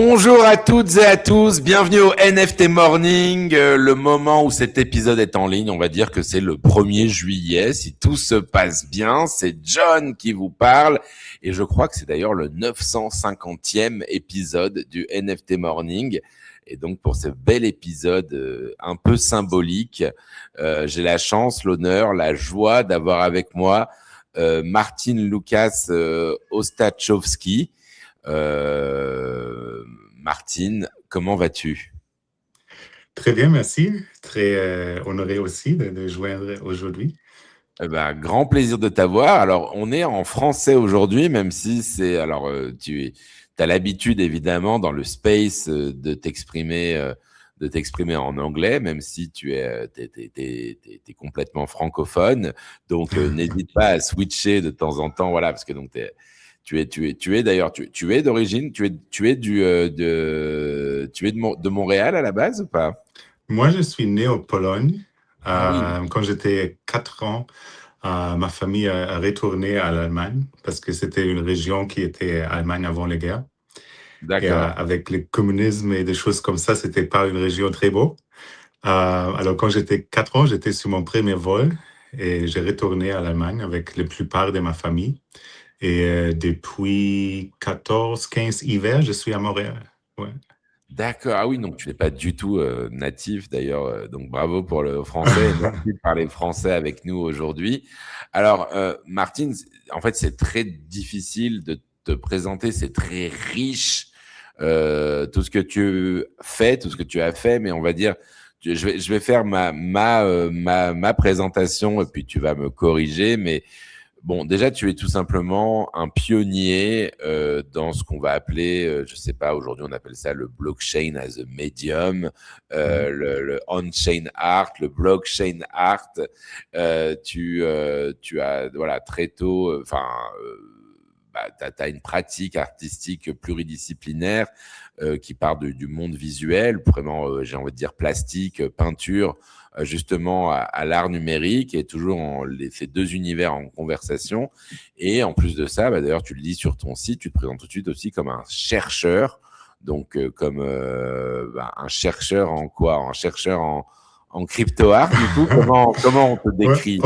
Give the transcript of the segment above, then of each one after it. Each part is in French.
Bonjour à toutes et à tous, bienvenue au NFT Morning, le moment où cet épisode est en ligne, on va dire que c'est le 1er juillet, si tout se passe bien, c'est John qui vous parle, et je crois que c'est d'ailleurs le 950e épisode du NFT Morning, et donc pour ce bel épisode un peu symbolique, j'ai la chance, l'honneur, la joie d'avoir avec moi Martin Lucas Ostachowski. Martine, comment vas-tu? Très bien, merci. Très honoré aussi de joindre aujourd'hui. Grand plaisir de t'avoir. Alors, on est en français aujourd'hui, même si c'est... Alors, tu as l'habitude, évidemment, dans le space, de t'exprimer en anglais, même si t'es complètement francophone. Donc, n'hésite pas à switcher de temps en temps, voilà, parce que donc, tu es d'ailleurs, tu es d'origine, tu es de Montréal à la base ou pas? Moi, je suis né en Pologne. Ah oui, Quand j'étais 4 ans, ma famille a retourné à l'Allemagne parce que c'était une région qui était Allemagne avant la guerre. Et d'accord. avec le communisme et des choses comme ça, c'était pas une région très beau. Alors, quand j'étais 4 ans, j'étais sur mon premier vol et j'ai retourné à l'Allemagne avec la plupart de ma famille. Et depuis 14, 15 hivers, je suis à Montréal. Ouais. D'accord. Ah oui, donc tu n'es pas du tout natif d'ailleurs. Donc bravo pour le français et merci de parler français avec nous aujourd'hui. Alors, Martine, en fait, c'est très difficile de te présenter. C'est très riche tout ce que tu fais, tout ce que tu as fait, mais on va dire, je vais faire ma présentation et puis tu vas me corriger, mais bon, déjà, tu es tout simplement un pionnier dans ce qu'on va appeler, je sais pas, aujourd'hui on appelle ça le blockchain as a medium, Mhm. le on-chain art, le blockchain art. Tu as, voilà, très tôt, tu as une pratique artistique pluridisciplinaire qui part du monde visuel, vraiment, j'ai envie de dire plastique, peinture, justement à l'art numérique et toujours ces deux univers en conversation. Et en plus de ça, d'ailleurs, tu le dis sur ton site, tu te présentes tout de suite aussi comme un chercheur. Donc, comme un chercheur en quoi? Un chercheur en crypto art, du coup, comment on te Ouais, décrit?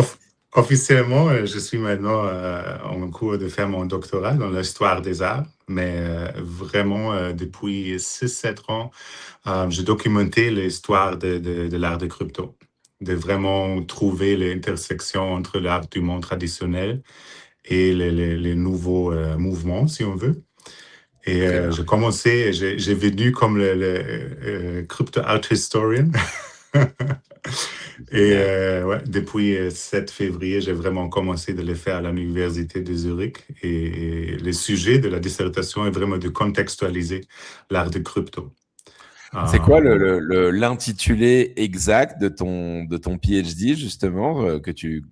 officiellement, je suis maintenant en cours de faire mon doctorat dans l'histoire des arts, mais vraiment, depuis 6, 7 ans, j'ai documenté l'histoire de l'art de crypto, de vraiment trouver l'intersection entre l'art du monde traditionnel et les nouveaux mouvements, si on veut. Et Très bien. j'ai commencé, j'ai venu comme le crypto art historian. Et Génial. ouais, depuis 7 février, j'ai vraiment commencé de le faire à l'Université de Zurich. Et le sujet de la dissertation est vraiment de contextualiser l'art de crypto. C'est quoi Euh, l'intitulé exact de ton PhD, justement, que tu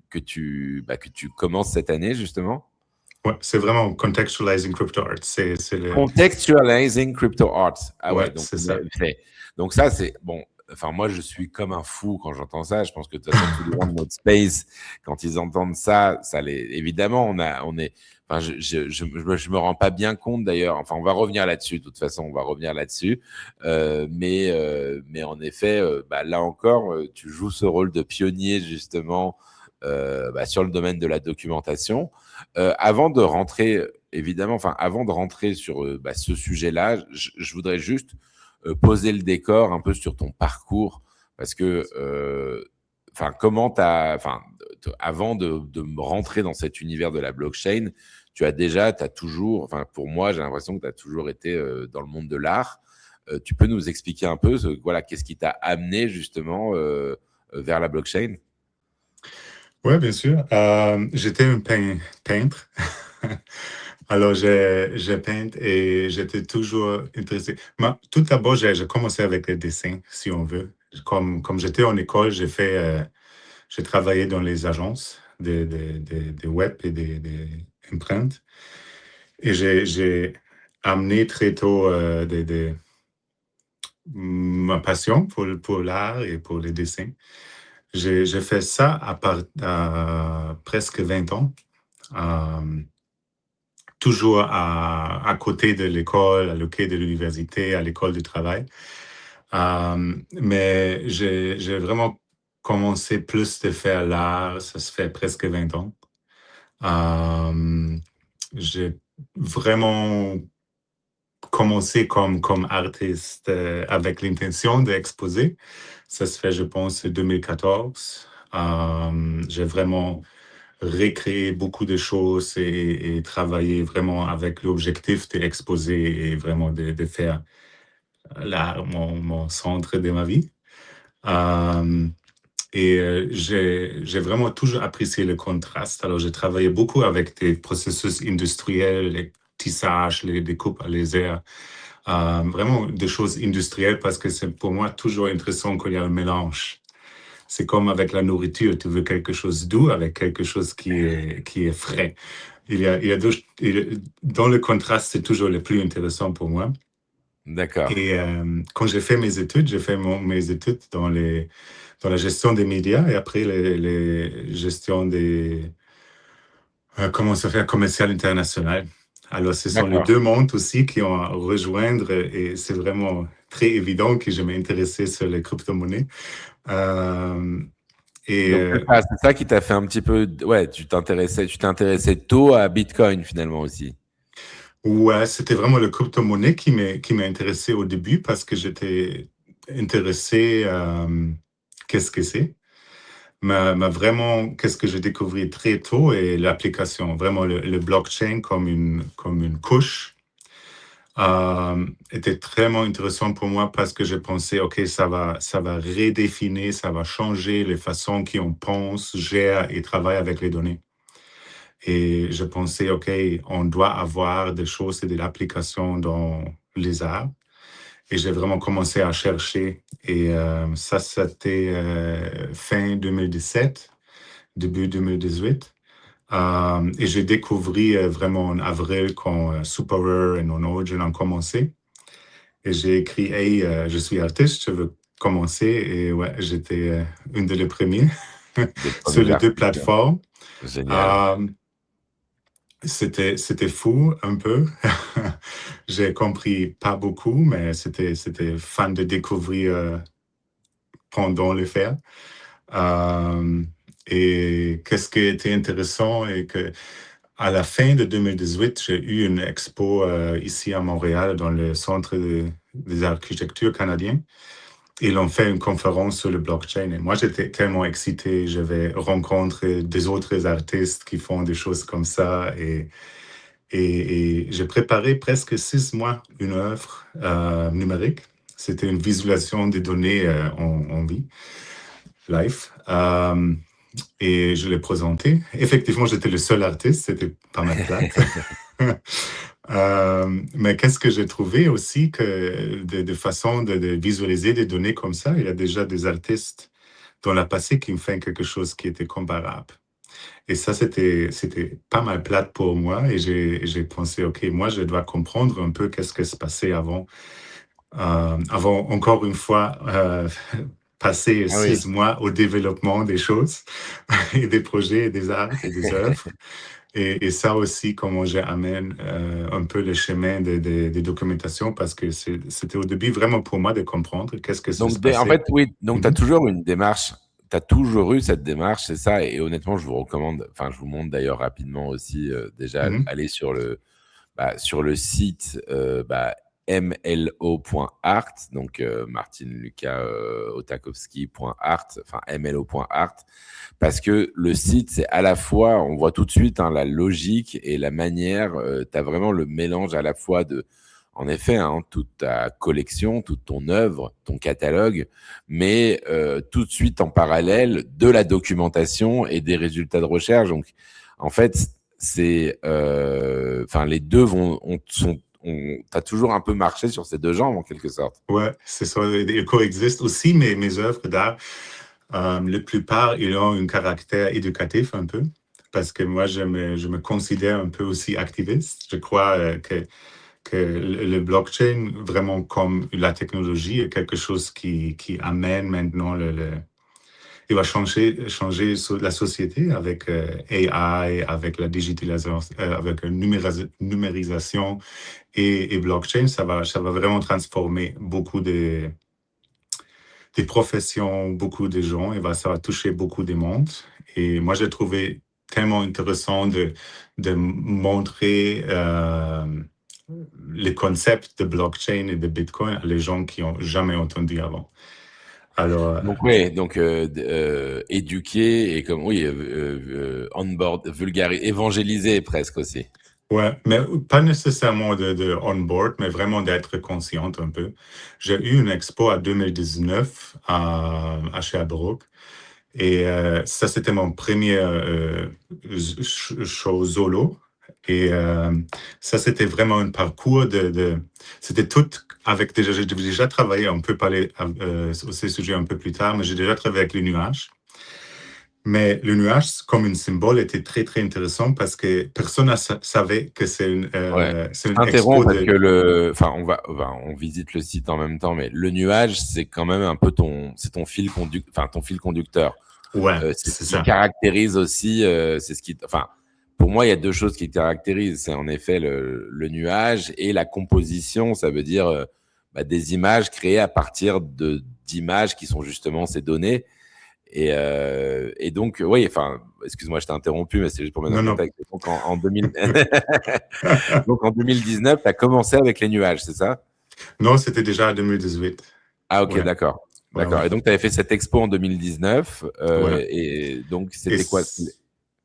commences cette année, justement? ouais, c'est vraiment contextualizing crypto art. C'est le, Contextualizing Crypto Arts. Ah ouais, ouais, c'est ça. donc ça, c'est bon. Enfin, moi, je suis comme un fou quand j'entends ça. Je pense que de toute façon, tous les gens de notre space, quand ils entendent ça, évidemment, on est. Enfin, je me rends pas bien compte d'ailleurs. Enfin, on va revenir là-dessus. De toute façon, on va revenir là-dessus. Mais en effet, là encore, tu joues ce rôle de pionnier justement sur le domaine de la documentation. Avant de rentrer évidemment, enfin, avant de rentrer sur ce sujet-là, je voudrais juste poser le décor un peu sur ton parcours, parce que, comment avant de rentrer dans cet univers de la blockchain, t'as toujours, enfin, pour moi, j'ai l'impression que tu as toujours été dans le monde de l'art. Tu peux nous expliquer un peu, voilà, qu'est-ce qui t'a amené justement vers la blockchain? Ouais, bien sûr. J'étais un peintre. Alors, j'ai peint et j'étais toujours intéressé. Tout d'abord, j'ai commencé avec les dessins, si on veut. Comme j'étais en école, j'ai travaillé dans les agences de web et des imprimantes. Et j'ai amené très tôt ma passion pour l'art et pour les dessins. J'ai fait ça à presque 20 ans. Euh, toujours à côté de l'école, à côté de l'université, à l'école du travail. Mais j'ai vraiment commencé plus de faire l'art, ça se fait presque 20 ans. J'ai vraiment commencé comme artiste avec l'intention d'exposer. Ça se fait, je pense, 2014. J'ai vraiment recréé beaucoup de choses et travaillé vraiment avec l'objectif d'exposer et vraiment de faire l'art mon centre de ma vie. J'ai vraiment toujours apprécié le contraste. Alors, j'ai travaillé beaucoup avec des processus industriels, les tissages, les découpes à laser, vraiment des choses industrielles parce que c'est pour moi toujours intéressant qu'il y a un mélange. C'est comme avec la nourriture, tu veux quelque chose de doux avec quelque chose qui est frais. Il y a dans le contraste, c'est toujours le plus intéressant pour moi. D'accord. Et quand j'ai fait mes études, j'ai fait mes études dans la gestion des médias et après les gestions des, comment ça fait, commercial international. Alors, ce sont les D'accord. deux mondes aussi qui ont à rejoindre et c'est vraiment très évident que je m'intéressais sur les crypto-monnaies. Euh, et Donc c'est ça qui t'a fait un petit peu, ouais, tu t'es intéressé tôt à Bitcoin finalement aussi. ouais, c'était vraiment le crypto-monnaie qui m'a intéressé au début parce que j'étais intéressé, qu'est-ce que c'est? Mais vraiment, qu'est-ce que j'ai découvert très tôt est l'application, vraiment le blockchain comme une couche était vraiment intéressant pour moi parce que je pensais, OK, ça va redéfinir, ça va changer les façons qu'on pense, gère et travaille avec les données. Et je pensais, OK, on doit avoir des choses et de l'application dans les arts. Et j'ai vraiment commencé à chercher. Et ça, c'était fin 2017, début 2018. Et j'ai découvert vraiment en avril quand Super Rare et Non Origin ont commencé. Et j'ai écrit, hey, je suis artiste, je veux commencer. Et ouais, j'étais une des premiers Des sur premiers les deux artistes. plateformes. Génial. Euh, c'était fou un peu. J'ai compris pas beaucoup, mais c'était fun de découvrir pendant le faire. Euh, et qu'est-ce qui était intéressant et que à la fin de 2018, j'ai eu une expo ici à Montréal dans le Centre des architectures canadiens. Ils ont fait une conférence sur le blockchain et moi j'étais tellement excité. Je vais rencontrer des autres artistes qui font des choses comme ça et j'ai préparé presque 6 mois une œuvre numérique. C'était une visualisation des données en vie, live. Et je l'ai présenté. Effectivement, j'étais le seul artiste, c'était pas mal plate. Mais qu'est-ce que j'ai trouvé aussi que de façon de visualiser des données comme ça, il y a déjà des artistes dans le passé qui me font quelque chose qui était comparable. Et ça, c'était pas mal plate pour moi. Et j'ai pensé, OK, moi, je dois comprendre un peu qu'est-ce qui se passait avant. Avant, encore une fois, passer Ah oui. 6 mois au développement des choses et des projets et des arts et des œuvres. Et ça aussi, comment j'amène un peu le chemin des documentations parce que c'était au début vraiment pour moi de comprendre qu'est-ce que se Donc, en passait. fait, oui, donc tu as Mhm, toujours une démarche, tu as toujours eu cette démarche, c'est ça. Et honnêtement, je vous recommande, enfin, je vous montre d'ailleurs rapidement aussi, déjà, mhm, aller sur le site mlo.art, donc Martin Lucas Otakowski.art, enfin mlo.art, parce que le site, c'est à la fois, on voit tout de suite la logique et la manière, tu as vraiment le mélange à la fois de, en effet, toute ta collection, toute ton œuvre, ton catalogue, mais tout de suite en parallèle de la documentation et des résultats de recherche. Donc, en fait, enfin, les deux t'as toujours un peu marché sur ces deux jambes en quelque sorte. ouais, c'est ça. Ils coexistent aussi, mais mes œuvres d'art, la plupart, ils ont un caractère éducatif un peu. Parce que moi, je me considère un peu aussi activiste. Je crois que le blockchain, vraiment comme la technologie, est quelque chose qui amène maintenant il va changer la société avec AI, avec la digitalisation, avec la numérisation et blockchain. Ça va vraiment transformer beaucoup des professions, beaucoup de gens, ça va toucher beaucoup de monde. Et moi, j'ai trouvé tellement intéressant de montrer les concepts de blockchain et de Bitcoin à les gens qui n'ont jamais entendu avant. Alors, Donc oui, donc éduquer et comme oui, onboard, évangéliser presque aussi. ouais, mais pas nécessairement de on-board, mais vraiment d'être consciente un peu. J'ai eu une expo à 2019 à Sherbrooke. Et ça, c'était mon premier show solo. Et ça, c'était vraiment un parcours C'était tout avec déjà... J'ai déjà travaillé, on peut parler sur ces sujets un peu plus tard, mais j'ai déjà travaillé avec les nuages. Mais le nuage, comme un symbole, était très, très intéressant parce que personne ne savait que c'est Ouais. Je une expo t'interromps parce de... que on visite le site en même temps, mais le nuage, c'est quand même un peu ton fil ton fil conducteur. Ouais, C'est ce c'est qui ça. caractérise aussi, pour moi, il y a deux choses qui caractérisent. C'est en effet le nuage et la composition. Ça veut dire des images créées à partir d'images qui sont justement ces données. Et donc, oui, excuse-moi, je t'ai interrompu, mais c'est juste pour mettre dans Non, le non. contexte. Donc, en 2000... donc, en 2019, tu as commencé avec les nuages, c'est ça? Non, c'était déjà en 2018. Ah, ok, Ouais, d'accord. ouais, ouais. D'accord. Et donc, tu avais fait cette expo en 2019. Ouais. Et donc, Et c'était quoi?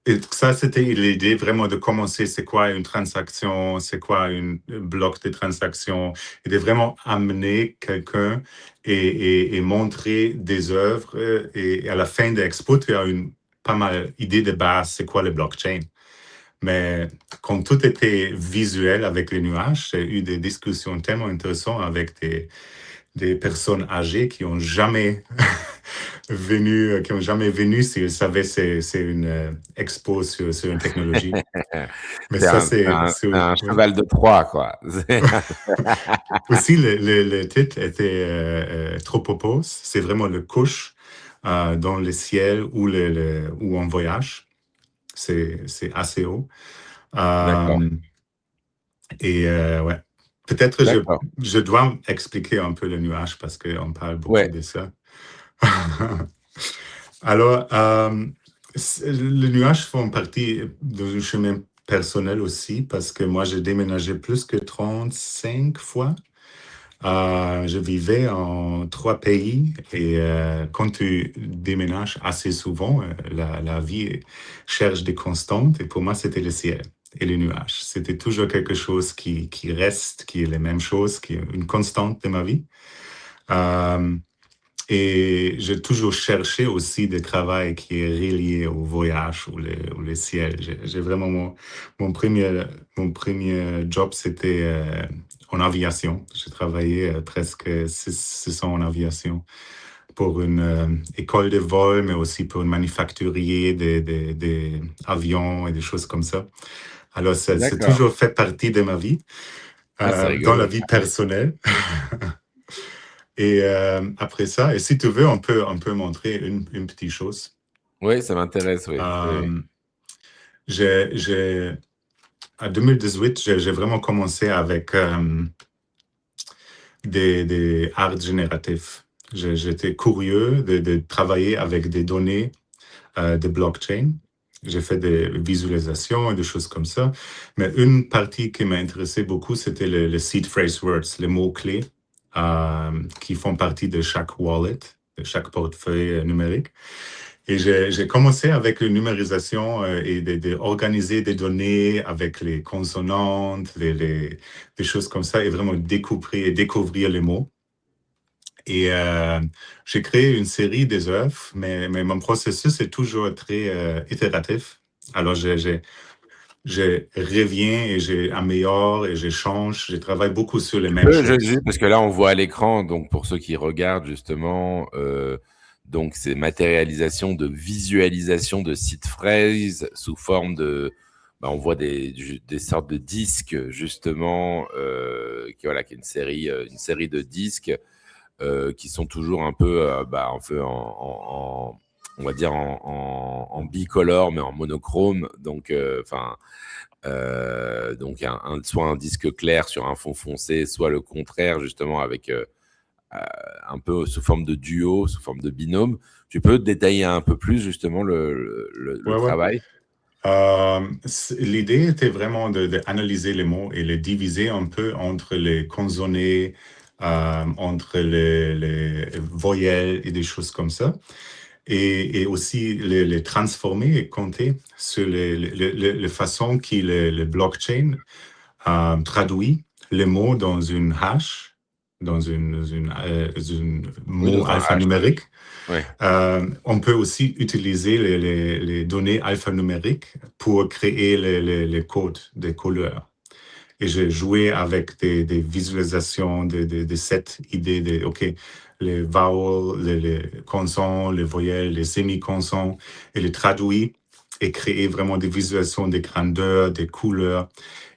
Et ça, c'était l'idée vraiment de commencer, c'est quoi une transaction, c'est quoi un bloc de transaction, et de vraiment amener quelqu'un et montrer des œuvres. Et à la fin de l'expo, tu as une pas mal idée de base, c'est quoi le blockchain. Mais comme tout était visuel avec les nuages, j'ai eu des discussions tellement intéressantes avec des personnes âgées qui ont jamais qui ont jamais venu s'ils savaient c'est une expo sur une technologie. Mais C'est ça, un ouais. cheval de Troie, quoi. Aussi, le titre était Tropopos. C'est vraiment le couche dans le ciel où on voyage. C'est assez haut. D'accord. Euh, et ouais. Peut-être D'accord. je dois expliquer un peu le nuage parce qu'on parle beaucoup Ouais. de ça. Alors, le nuage font partie d'un chemin personnel aussi parce que moi, j'ai déménagé plus que 35 fois. Je vivais en 3 pays et quand tu déménages assez souvent, la vie cherche des constantes et pour moi, c'était le ciel et les nuages. C'était toujours quelque chose qui reste, qui est la même chose, qui est une constante de ma vie. Euh, et j'ai toujours cherché aussi des travail qui est relié au voyage ou le ciel. J'ai vraiment mon premier job, c'était en aviation. J'ai travaillé presque 6 ans en aviation pour une école de vol, mais aussi pour un manufacturier des avions et des choses comme ça. Alors, c'est D'accord. toujours fait partie de ma vie, Ah, c'est dans la rigolo. vie personnelle. Et après ça, et si tu veux, on peut montrer une petite chose. Oui, ça m'intéresse, oui. Oui. Euh, j'ai, à 2018, j'ai vraiment commencé avec des arts génératifs. J'étais curieux de travailler avec des données de blockchain. J'ai fait des visualisations et des choses comme ça. Mais une partie qui m'a intéressé beaucoup, c'était le seed phrase words, les mots-clés qui font partie de chaque wallet, de chaque portefeuille numérique. Et j'ai commencé avec la numérisation et d'organiser des données avec les consonantes, des choses comme ça, et vraiment découvrir les mots. Et j'ai créé une série des œuvres, mais mon processus est toujours très itératif. Alors, je reviens et j'améliore et j'échange. Je travaille beaucoup sur les Tu mêmes peux, choses. parce que là, on voit à l'écran, donc pour ceux qui regardent justement, donc c'est matérialisation de visualisation de seed phrase sous forme on voit des sortes de disques justement, qui est une série de disques qui sont toujours un peu, on va dire, en bicolore, mais en monochrome. Donc, donc soit un disque clair sur un fond foncé, soit le contraire, justement, avec un peu sous forme de duo, sous forme de binôme. Tu peux détailler un peu plus, justement, le Ouais, ouais. travail? L'idée était vraiment d'analyser les mots et les diviser un peu entre les consonnées, entre les voyelles et des choses comme ça. Et aussi les transformer et compter sur les façons que le blockchain traduit les mots dans une hash, dans une Oui, mot dans un hash. alphanumérique. Ouais. On peut aussi utiliser les données alphanumériques pour créer les codes des couleurs. Et j'ai joué avec des visualisations de cette idée de, OK, les vowels, les consonnes, les voyelles, les semi-consonnes, et les traduit et créer vraiment des visualisations des grandeurs, des couleurs.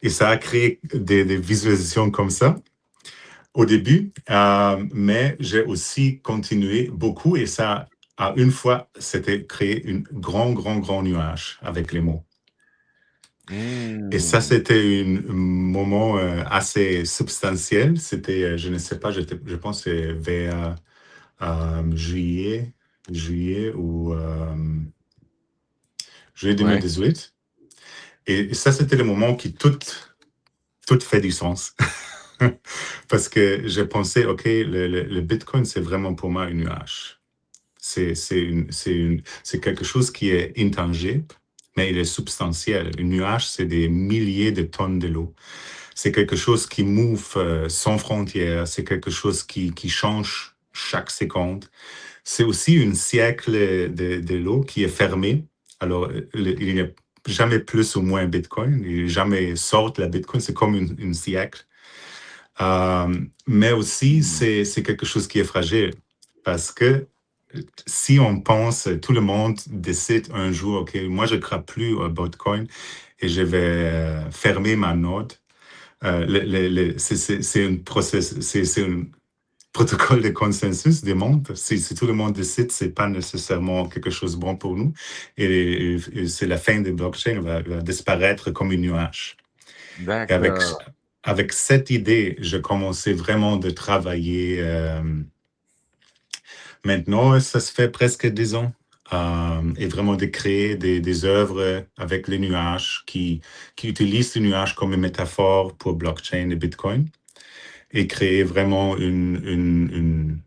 Et ça a créé des visualisations comme ça au début, mais j'ai aussi continué beaucoup et ça, à une fois, c'était créé un grand nuage avec les mots. Et ça, Mmh. c'était un moment assez substantiel. C'était, je ne sais pas, je pense que c'est vers juillet ou juillet Ouais. 2018. Et ça, c'était le moment qui tout fait du sens. Parce que j'ai pensé, OK, le Bitcoin, c'est vraiment pour moi un nuage. C'est quelque chose qui est intangible, mais il est substantiel. Un nuage, c'est des milliers de tonnes de l'eau. C'est quelque chose qui move sans frontières. C'est quelque chose qui change chaque seconde. C'est aussi un siècle de l'eau qui est fermé. Alors, il n'y a jamais plus ou moins Bitcoin. Il jamais sort la Bitcoin. C'est comme un siècle. Mais aussi, Mmh. c'est quelque chose qui est fragile parce que si on pense, tout le monde décide un jour, OK, moi, je ne crois plus au Bitcoin et je vais fermer ma node. C'est un process, c'est un protocole de consensus des mondes. Si tout le monde décide, c'est pas nécessairement quelque chose de bon pour nous. Et c'est la fin des blockchains, va disparaître comme un nuage. Et D'accord. avec cette idée, je commençais vraiment de travailler. Maintenant, ça se fait presque 10 ans. Et vraiment de créer des œuvres avec les nuages qui utilisent les nuages comme une métaphore pour blockchain et Bitcoin et créer vraiment une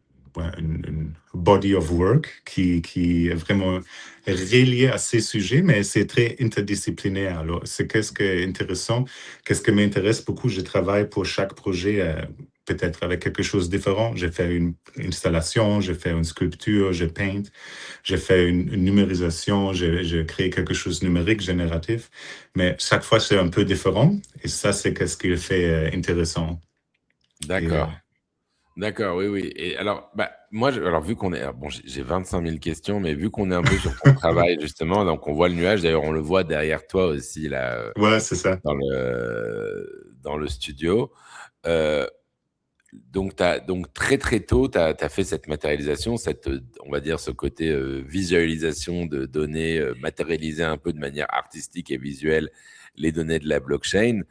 body of work qui est vraiment relié à ces sujets, mais c'est très interdisciplinaire. Alors, c'est qu'est-ce qui est intéressant, qu'est-ce qui m'intéresse beaucoup, je travaille pour chaque projet, peut-être avec quelque chose de différent. J'ai fait une installation, j'ai fait une sculpture, j'ai peint, j'ai fait une numérisation, j'ai créé quelque chose de numérique, génératif, mais chaque fois, c'est un peu différent et ça, c'est qu'est-ce qui le fait intéressant. Et, D'accord. D'accord, oui, oui. Et alors, bah, moi, alors vu qu'on est, alors bon, j'ai 25 000 questions, mais vu qu'on est un peu sur ton travail, justement, donc on voit le nuage, d'ailleurs, on le voit derrière toi aussi, là, ouais, c'est ça. dans le studio. Euh, donc très, très tôt, tu as fait cette matérialisation, on va dire, ce côté visualisation de données, matérialiser un peu de manière artistique et visuelle les données de la blockchain.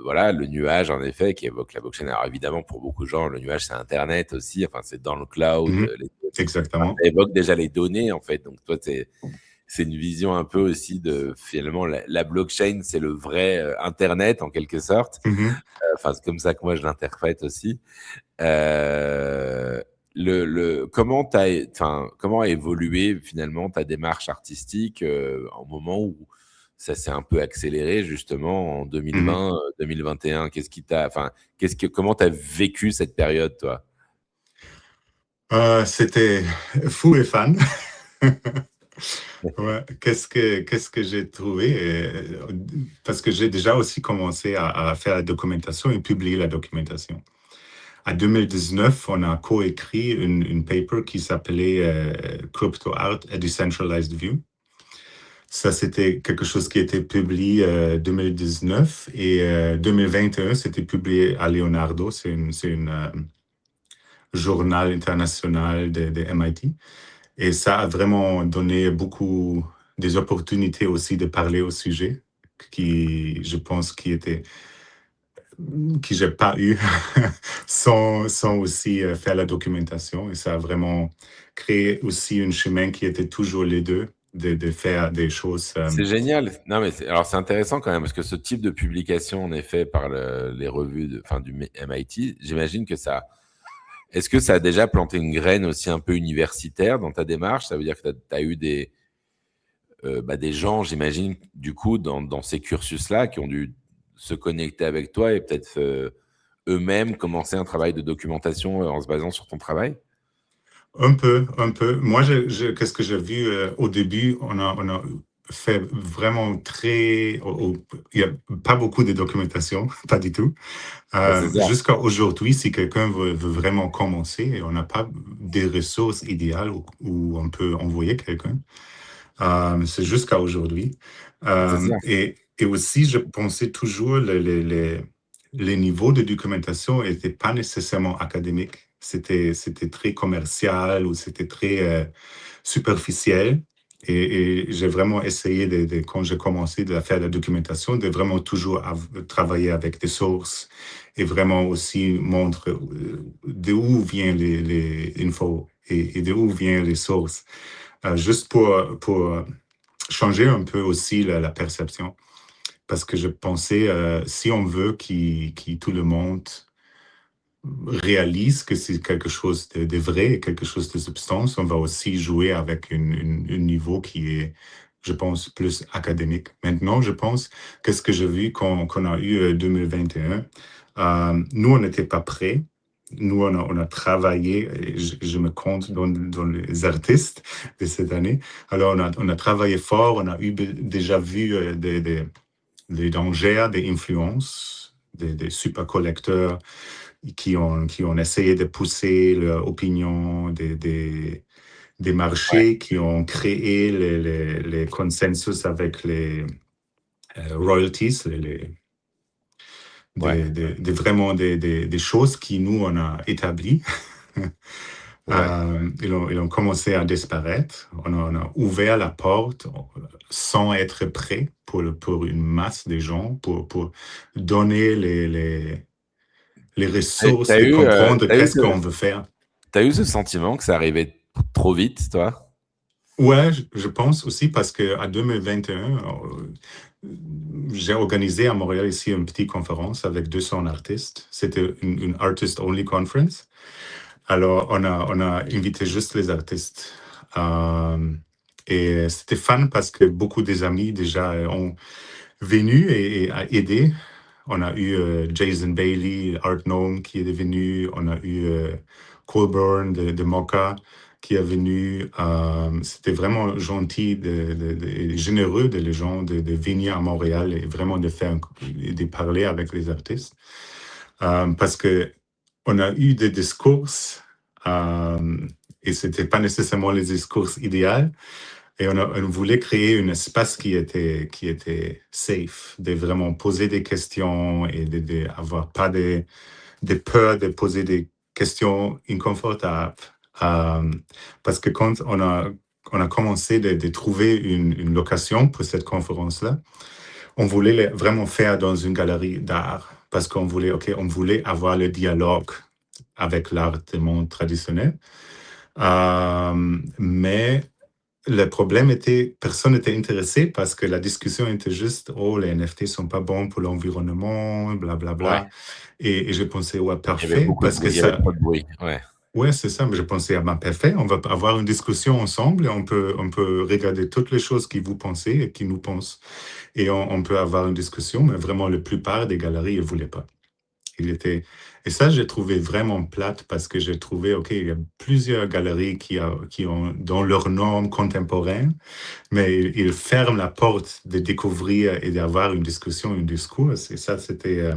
Voilà, le nuage, en effet, qui évoque la blockchain. Alors évidemment, pour beaucoup de gens, le nuage, c'est Internet aussi. Enfin, c'est dans le cloud. Mhm. Ça Exactement. évoque déjà les données, en fait. Donc toi, c'est une vision un peu aussi de, finalement, la blockchain, c'est le vrai Internet, en quelque sorte. Mhm. Enfin, c'est comme ça que moi, je l'interprète aussi. Euh, comment a évolué finalement ta démarche artistique au moment où ça s'est un peu accéléré justement en Mhm. 2020, 2021? Comment tu as vécu cette période, toi? C'était fou et fan. Ouais. Qu'est-ce que j'ai trouvé? Parce que j'ai déjà aussi commencé à faire la documentation et publier la documentation. En 2019, on a coécrit une paper qui s'appelait Crypto Art a Decentralized View. Ça, c'était quelque chose qui a été publié 2019 et 2021, c'était publié à Leonardo. C'est une journal international de MIT. Et ça a vraiment donné beaucoup des opportunités aussi de parler au sujet qui, je pense, que j'ai pas eu sans aussi faire la documentation. Et ça a vraiment créé aussi un chemin qui était toujours les deux, de faire des choses. C'est génial. Non, mais alors c'est intéressant quand même parce que ce type de publication, en effet, par les revues du MIT, j'imagine que ça. Est-ce que ça a déjà planté une graine aussi un peu universitaire dans ta démarche? Ça veut dire que tu as eu des gens, j'imagine, du coup, dans ces cursus-là, qui ont dû se connecter avec toi et peut-être eux-mêmes commencer un travail de documentation en se basant sur ton travail? Un peu, un peu. Moi, qu'est-ce que j'ai vu au début, on a fait vraiment il n'y a pas beaucoup de documentation, pas du tout. Bah, c'est ça. Jusqu'à aujourd'hui, si quelqu'un veut vraiment commencer, et on n'a pas des ressources idéales où on peut envoyer quelqu'un, c'est jusqu'à aujourd'hui. C'est ça. Et aussi, je pensais toujours les niveaux de documentation n'étaient pas nécessairement académiques. C'était très commercial ou c'était très superficiel. Et j'ai vraiment essayé, quand j'ai commencé à faire la documentation, de vraiment toujours travailler avec des sources et vraiment aussi montrer d'où viennent les infos et d'où viennent les sources. Juste pour changer un peu aussi la perception. Parce que je pensais, si on veut tout le monde réalise que c'est quelque chose de vrai et quelque chose de substance, on va aussi jouer avec un niveau qui est, je pense, plus académique. Maintenant, je pense, qu'est-ce que j'ai vu qu'on a eu 2021, nous, on n'était pas prêts. Nous, on a travaillé, et je me compte dans les artistes de cette année. Alors, on a travaillé fort, on a déjà vu des dangers, des influences, des super collecteurs qui ont essayé de pousser leur opinion, des Ouais, marchés qui ont créé les consensus avec les royalties, ouais, vraiment des choses qui nous, on a établies. ouais. Ils ont commencé à disparaître. On a ouvert la porte sans être prêt pour une masse de gens, pour donner les ressources T'as de eu, comprendre qu'est-ce qu'on veut faire. t'as eu ce sentiment que ça arrivait trop vite, toi? Ouais, je pense aussi parce qu'à 2021, j'ai organisé à Montréal ici une petite conférence avec 200 artistes. C'était une artist-only conference. Alors, on a invité juste les artistes. Euh, et c'était fun parce que beaucoup des amis déjà ont venu et a aidé. On a eu Jason Bailey, Art Gnome qui est venu. On a eu Colburn de Mocha qui est venu. C'était vraiment gentil et généreux de les gens de venir à Montréal et vraiment de parler avec les artistes. Parce que on a eu des discours et c'était pas nécessairement les discours idéaux. Et on voulait créer un espace qui était safe, de vraiment poser des questions et d'avoir pas de peur de poser des questions inconfortables. Euh, Parce que quand on a commencé de trouver une location pour cette conférence-là, on voulait vraiment faire dans une galerie d'art parce on voulait avoir le dialogue avec l'art du monde traditionnel. Mais le problème était, personne n'était intéressé parce que la discussion était juste, oh, les NFT sont pas bons pour l'environnement, blablabla. Bla, Ouais. bla. Et je pensais, ouais, Il y avait parfait, beaucoup de parce que bruit, il y avait ça, trop de bruit. Ouais. ouais, c'est ça, mais je pensais, ah ben, parfait, on va avoir une discussion ensemble et on peut regarder toutes les choses qui vous pensez et qui nous pensent. Et on peut avoir une discussion, mais vraiment, la plupart des galeries ne voulaient pas. Il était... Et ça, j'ai trouvé vraiment plate parce que j'ai trouvé, OK, il y a plusieurs galeries qui ont dans leurs normes contemporaines, mais ils ferment la porte de découvrir et d'avoir une discussion, un discours. Et ça, c'était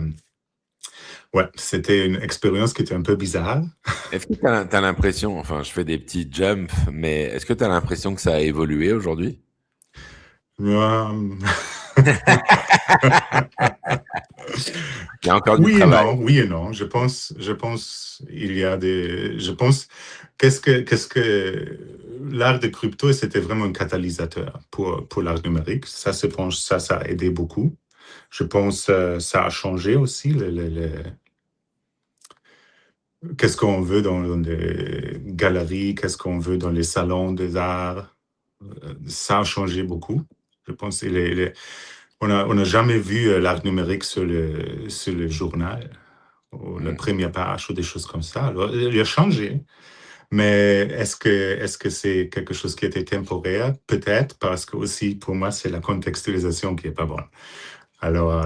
une expérience qui était un peu bizarre. Est-ce que tu as l'impression, enfin, je fais des petits jumps, mais est-ce que tu as l'impression que ça a évolué aujourd'hui? Euh, Il y a encore du travail. Oui et non. Je pense, il y a je pense, qu'est-ce que l'art de crypto, c'était vraiment un catalyseur pour l'art numérique. Ça a aidé beaucoup. Je pense, ça a changé aussi qu'est-ce qu'on veut dans les galeries, qu'est-ce qu'on veut dans les salons des arts. Ça a changé beaucoup. Je pense, on n'a jamais vu l'art numérique sur le journal, ou la première page, ou des choses comme ça. Alors, il a changé. Mais est-ce que c'est quelque chose qui était temporaire? Peut-être, parce que aussi, pour moi, c'est la contextualisation qui est pas bonne. Alors,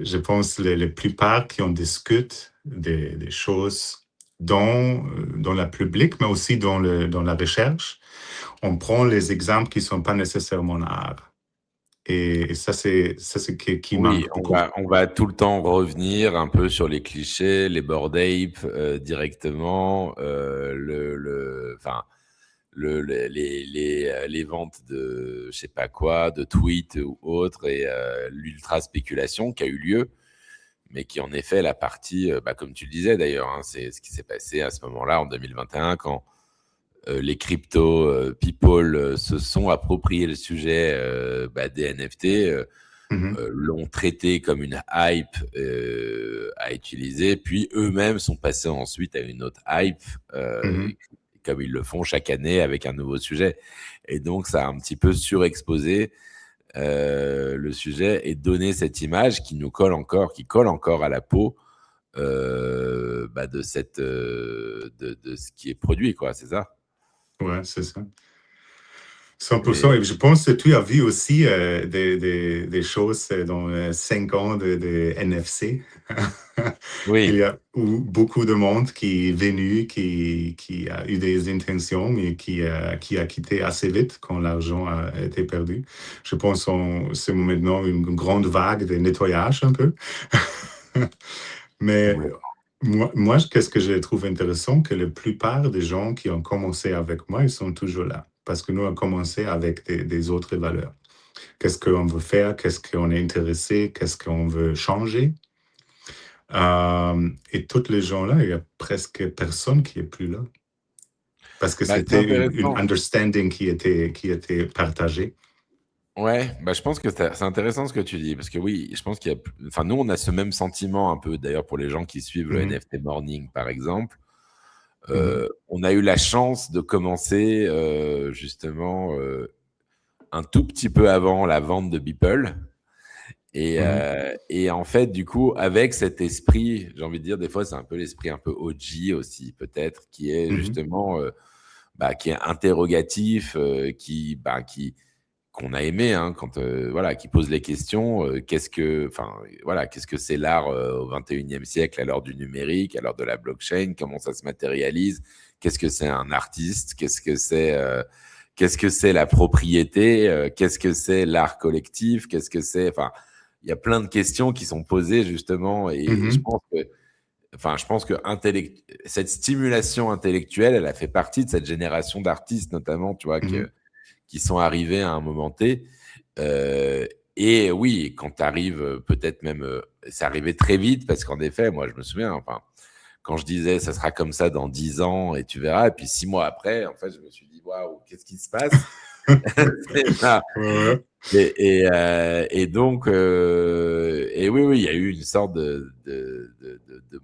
je pense que la plupart qui en discutent des choses dans la public, mais aussi dans la recherche, on prend les exemples qui ne sont pas nécessairement art. Et ça, c'est qui Oui, manque beaucoup. on va tout le temps revenir un peu sur les clichés, les bored apes directement, enfin, les ventes de je sais pas quoi, de tweets ou autres, et l'ultra spéculation qui a eu lieu, mais qui en effet la partie, comme tu le disais d'ailleurs, hein, c'est ce qui s'est passé à ce moment-là en 2021 quand les crypto people se sont appropriés le sujet des NFT, l'ont traité comme une hype à utiliser, puis eux-mêmes sont passés ensuite à une autre hype, Mhm. comme ils le font chaque année avec un nouveau sujet. Et donc, ça a un petit peu surexposé le sujet et donné cette image qui nous colle encore, qui colle encore à la peau de de ce qui est produit, quoi. C'est ça. Ouais, c'est ça. 100%. Et Et je pense que tu as vu aussi des choses dans 5 ans de NFC. Il oui, y a beaucoup de monde qui est venu, qui a eu des intentions, mais qui a quitté assez vite quand l'argent a été perdu. Je pense que c'est maintenant une grande vague de nettoyage un peu. Mais complètement. moi, qu'est-ce que je trouve intéressant, que la plupart des gens qui ont commencé avec moi, ils sont toujours là. Parce que nous, on a commencé avec des autres valeurs. Qu'est-ce qu'on veut faire? Qu'est-ce qu'on est intéressé? Qu'est-ce qu'on veut changer? Et tous les gens-là, il y a presque personne qui est plus là. Parce que C'est c'était une intéressant. understanding qui était partagée. Ouais, je pense que c'est intéressant ce que tu dis, parce que oui, je pense qu'il y a, enfin, nous, on a ce même sentiment un peu, d'ailleurs, pour les gens qui suivent le Mhm, NFT Morning, par exemple. mhm, On a eu la chance de commencer, justement, un tout petit peu avant la vente de Beeple. mhm, Et en fait, du coup, avec cet esprit, j'ai envie de dire, des fois, c'est un peu l'esprit un peu OG aussi, peut-être, qui est mhm, justement, qui est interrogatif, qu'on a aimé, hein, quand voilà, qui pose les questions. Qu'est-ce que c'est l'art au 21e siècle, à l'heure du numérique, à l'heure de la blockchain, comment ça se matérialise, qu'est-ce que c'est un artiste, qu'est-ce que c'est la propriété, qu'est-ce que c'est l'art collectif, qu'est-ce que c'est, enfin, il y a plein de questions qui sont posées justement, et mhm, je pense que cette stimulation intellectuelle, elle a fait partie de cette génération d'artistes, notamment, tu vois, mhm, qui sont arrivés à un moment T. Euh, et oui, quand tu arrives, peut-être même, c'est arrivé très vite, parce qu'en effet, moi, je me souviens, enfin, quand je disais ça sera comme ça dans 10 ans et tu verras, et puis 6 mois après, en fait, je me suis dit, waouh, qu'est-ce qui se passe? C'est ça. Ouais, Et donc, et oui, oui, il y a eu une sorte de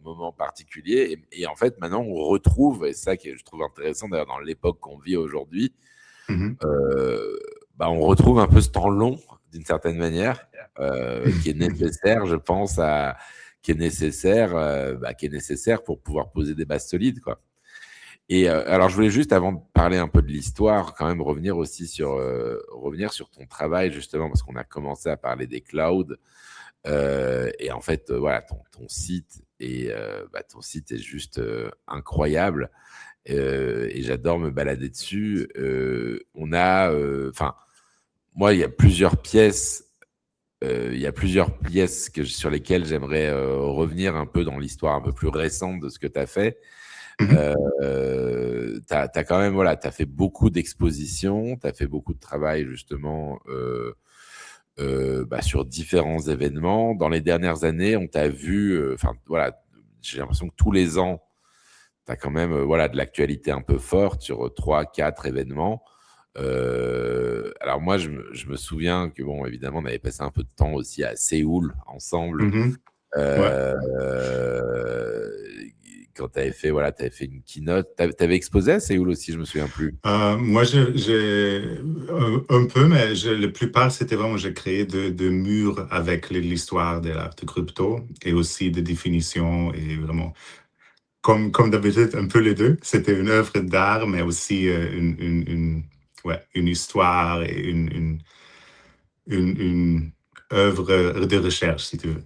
moment particulier. Et en fait, maintenant, on retrouve, et c'est ça que je trouve intéressant d'ailleurs dans l'époque qu'on vit aujourd'hui, mhm. euh, on retrouve un peu ce temps long, d'une certaine manière, qui est nécessaire, je pense, qui est nécessaire pour pouvoir poser des bases solides, quoi. Et alors, je voulais juste, avant de parler un peu de l'histoire, quand même revenir sur ton travail, justement, parce qu'on a commencé à parler des clouds. Et en fait, voilà, ton site est juste incroyable. Et j'adore me balader dessus. Moi, il y a plusieurs pièces sur lesquelles j'aimerais revenir un peu dans l'histoire un peu plus récente de ce que tu as fait. Mhm. T'as quand même, voilà, t'as fait beaucoup d'expositions, t'as fait beaucoup de travail justement sur différents événements. Dans les dernières années, on t'a vu, voilà, j'ai l'impression que tous les ans, tu as quand même de l'actualité un peu forte sur 3-4 événements. Alors moi, je me souviens que, bon, évidemment, on avait passé un peu de temps aussi à Séoul ensemble. Mhm. Ouais. Euh, Quand t'avais fait une keynote, t'avais exposé à Séoul aussi, je me souviens plus. Moi, j'ai un peu, mais la plupart, c'était vraiment, j'ai créé de murs avec l'histoire de l'art de crypto et aussi de définition et vraiment, comme d'habitude, un peu les deux. C'était une œuvre d'art, mais aussi une histoire et une œuvre de recherche, si tu veux.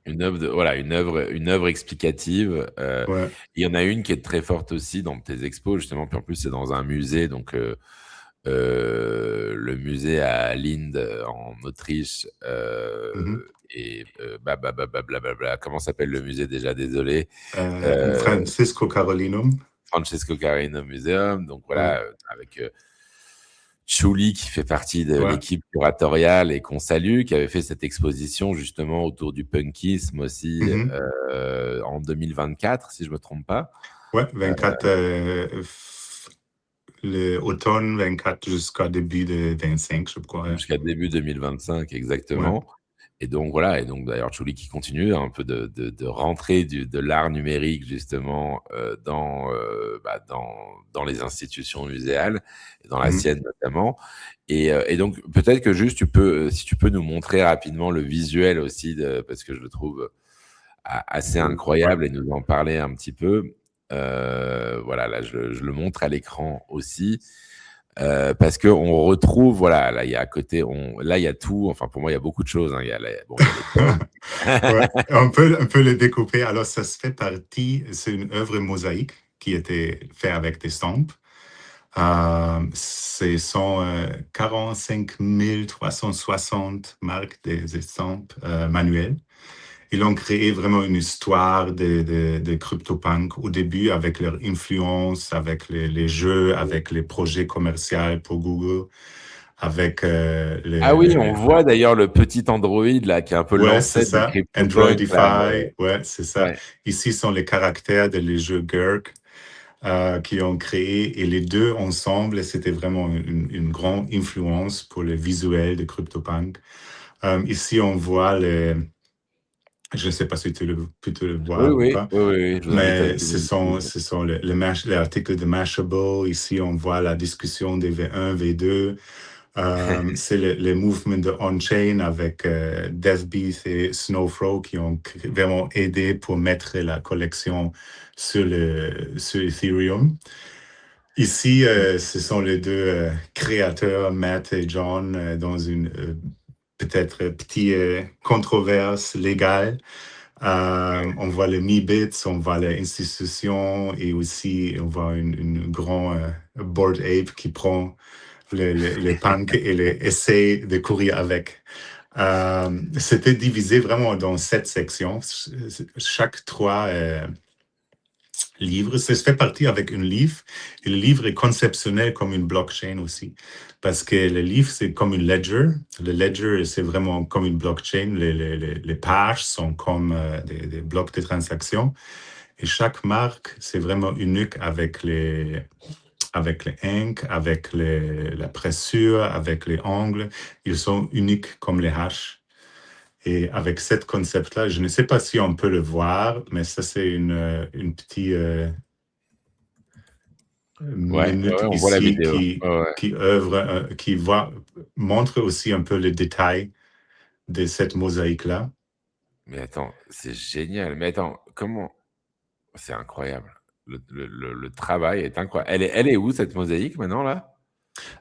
Une œuvre explicative. Ouais. Il y en a une qui est très forte aussi dans tes expos, justement, puis en plus, c'est dans un musée, donc le musée à Linde, en Autriche. Mhm. Comment s'appelle le musée déjà? Désolé. Euh, Francisco Carolinum. Francesco Carino Museum. Donc Ouais. voilà, avec Chouli qui fait partie de Ouais. l'équipe curatoriale et qu'on salue, qui avait fait cette exposition justement autour du punkisme aussi Mhm. en 2024, si je me trompe pas. Ouais, 24, le automne 24 jusqu'à début de 25, je crois. Ouais. Jusqu'à début 2025, Ouais. exactement. Et donc voilà, et donc d'ailleurs Chouli qui continue un peu de rentrer de l'art numérique justement dans les institutions muséales, et dans la Mhm. sienne notamment. Et donc peut-être que juste tu peux, si tu peux nous montrer rapidement le visuel aussi, parce que je le trouve assez Ouais. incroyable, et nous en parler un petit peu. Voilà, là je le montre à l'écran aussi. Parce qu'on retrouve, voilà, là, il y a à côté, là, il y a tout. Enfin, pour moi, il y a beaucoup de choses, hein. Il y a les punks. Ouais, on peut le découper. Alors, ça se fait partie, c'est une œuvre mosaïque qui était faite avec des stampes. Ce sont 45 360 marques des estampes manuelles. Ils ont créé vraiment une histoire de CryptoPunk au début avec leur influence, avec les jeux, avec les projets commerciaux pour Google, avec Ah oui, on voit d'ailleurs le petit Android là, qui est un peu Ouais, c'est l'ancêtre de ça. CryptoPunk là. Androidify, ouais, c'est ça. Ouais. Ici sont les caractères de les jeux Gurk qui ont créé et les deux ensemble, c'était vraiment une grande influence pour le visuel de CryptoPunk. Ici, on voit je ne sais pas si tu peux te le Oui, voir ou oui, pas, oui, oui, oui, je vous invite à le mais ce sont les articles de Mashable. Ici, on voit la discussion des V1, V2. C'est le mouvement de on-chain avec Deathbeat et Snowflow qui ont vraiment aidé pour mettre la collection sur Ethereum. Ici, ce sont les deux créateurs, Matt et John, dans une peut-être petite controverse légale. On voit les Mi-Bits, on voit les institutions et aussi on voit une grande Bored Ape qui prend les punks et les essaie de courir avec. C'était divisé vraiment dans 7 sections. Chaque 3 livres. Ça se fait partie avec un livre. Et le livre est conceptionnel comme une blockchain aussi. Parce que le livre, c'est comme une ledger. Le ledger, c'est vraiment comme une blockchain. Les pages sont comme des blocs de transactions. Et chaque marque, c'est vraiment unique avec les inks, avec la pressure, avec les angles. Ils sont uniques comme les hashes. Et avec ce concept-là, je ne sais pas si on peut le voir, mais ça, c'est une petite ouais, minute ouais, on voit la ici vidéo. qui, Ouais, ouais. qui œuvre, montre aussi un peu le détail de cette mosaïque-là. Mais attends, c'est génial. Mais attends, comment? C'est incroyable. Le travail est incroyable. Elle est où cette mosaïque maintenant là?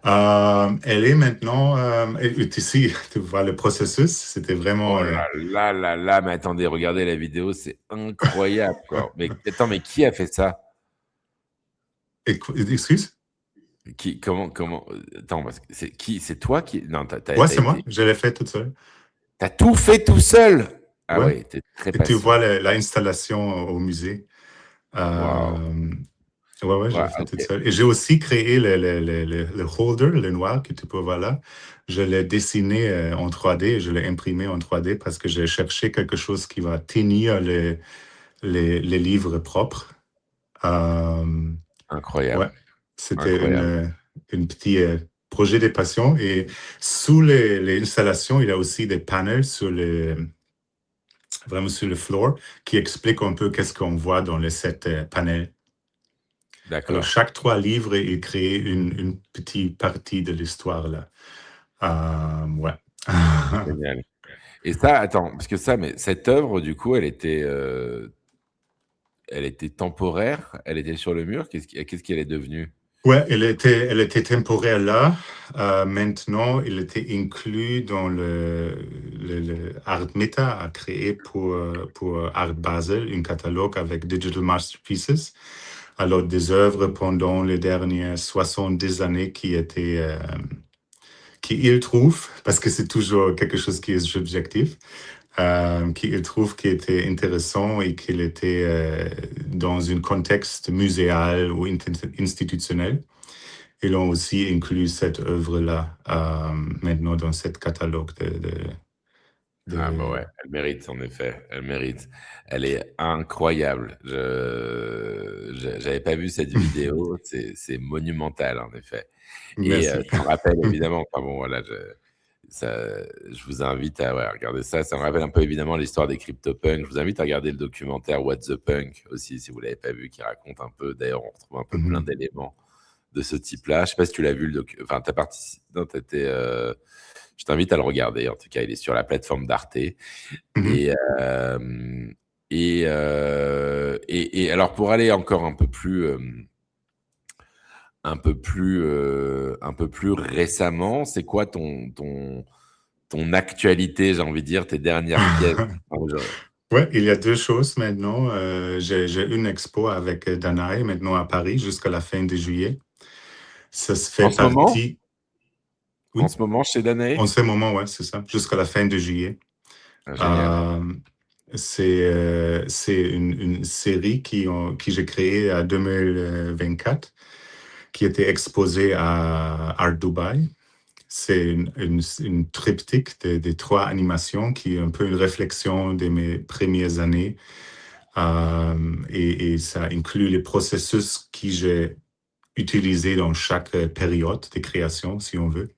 Elle est maintenant, ici, tu vois le processus, c'était vraiment... Oh là, mais attendez, regardez la vidéo, c'est incroyable, quoi. Mais attends, mais qui a fait ça? excuse? Attends, parce que c'est toi qui, non, Ouais, c'est moi, je l'ai fait toute seule. t'as tout fait tout seul? Ah Ouais. ouais, t'es très Et tu vois patient. l'installation au musée. Waouh. Euh, Ouais, ouais, je Ouais, l'ai fait toute ok. seule. Et j'ai aussi créé le holder, le noir que tu peux voir là. Je l'ai dessiné en 3D et je l'ai imprimé en 3D parce que j'ai cherché quelque chose qui va tenir les livres propres. Euh, ouais, Incroyable, c'était incroyable. une petit projet de passion. Et sous les installations, il y a aussi des panels vraiment sur le floor qui expliquent un peu qu'est-ce qu'on voit dans les 7 panels. Alors, D'accord. chaque 3 livres, il crée une petite partie de l'histoire, là. Ouais. Génial. Et ça, attends, parce que ça, mais cette œuvre, du coup, elle était temporaire, elle était sur le mur. Qu'est-ce qu'elle est devenue? Ouais, elle était temporaire là. Maintenant, il était inclus dans le Art Meta a créé pour Art Basel, un catalogue avec Digital Masterpieces. Alors, des œuvres pendant les dernières 70 années qu'il trouve, parce que c'est toujours quelque chose qui est subjectif, qu'il trouve qui était intéressant et qu'il était dans un contexte muséal ou institutionnel. Ils ont aussi inclus cette œuvre-là maintenant dans ce catalogue Ah bah de- ouais, elle mérite en effet, elle mérite. Elle est incroyable. J'avais pas vu cette vidéo, c'est monumental en effet. Et Merci. ça me rappelle évidemment, enfin bon voilà, je vous invite à ouais, regarder ça. Ça me rappelle un peu évidemment l'histoire des CryptoPunks. Je vous invite à regarder le documentaire What the Punk aussi, si vous l'avez pas vu, qui raconte un peu. D'ailleurs, on retrouve un peu plein Mhm. d'éléments de ce type-là. Je sais pas si tu l'as vu le enfin t'as participé, non, t'étais, je t'invite à le regarder. En tout cas, il est sur la plateforme d'Arte. Mhm. Et, euh, et alors pour aller encore un peu plus récemment, c'est quoi ton actualité, j'ai envie de dire, tes dernières pièces? Enfin, Ouais, il y a 2 choses maintenant. J'ai une expo avec Danae maintenant à Paris jusqu'à la fin de juillet. Ça se en fait ce moment, partie, oui, chez en Danae? ce moment, ouais, c'est ça, jusqu'à la fin de juillet. Ah, génial. Euh, c'est une série qui j'ai créée en 2024 qui était exposée à Art Dubai. C'est une triptyque des 3 animations qui est un peu une réflexion de mes premières années. Et ça inclut les processus que j'ai utilisés dans chaque période de création, si on veut.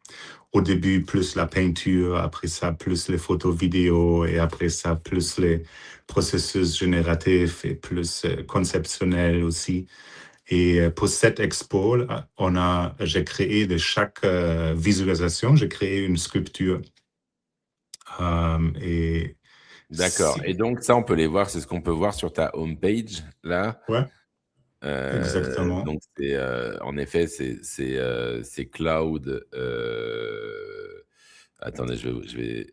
Au début, plus la peinture, après ça, plus les photos vidéo, et après ça, plus les processus génératifs et plus conceptionnels aussi. Et pour cette expo, j'ai créé de chaque visualisation, j'ai créé une sculpture. Et D'accord. Et donc ça, on peut les voir, c'est ce qu'on peut voir sur ta homepage, là. ouais, exactement. Donc c'est, en effet, c'est Cloud. Attendez, je vais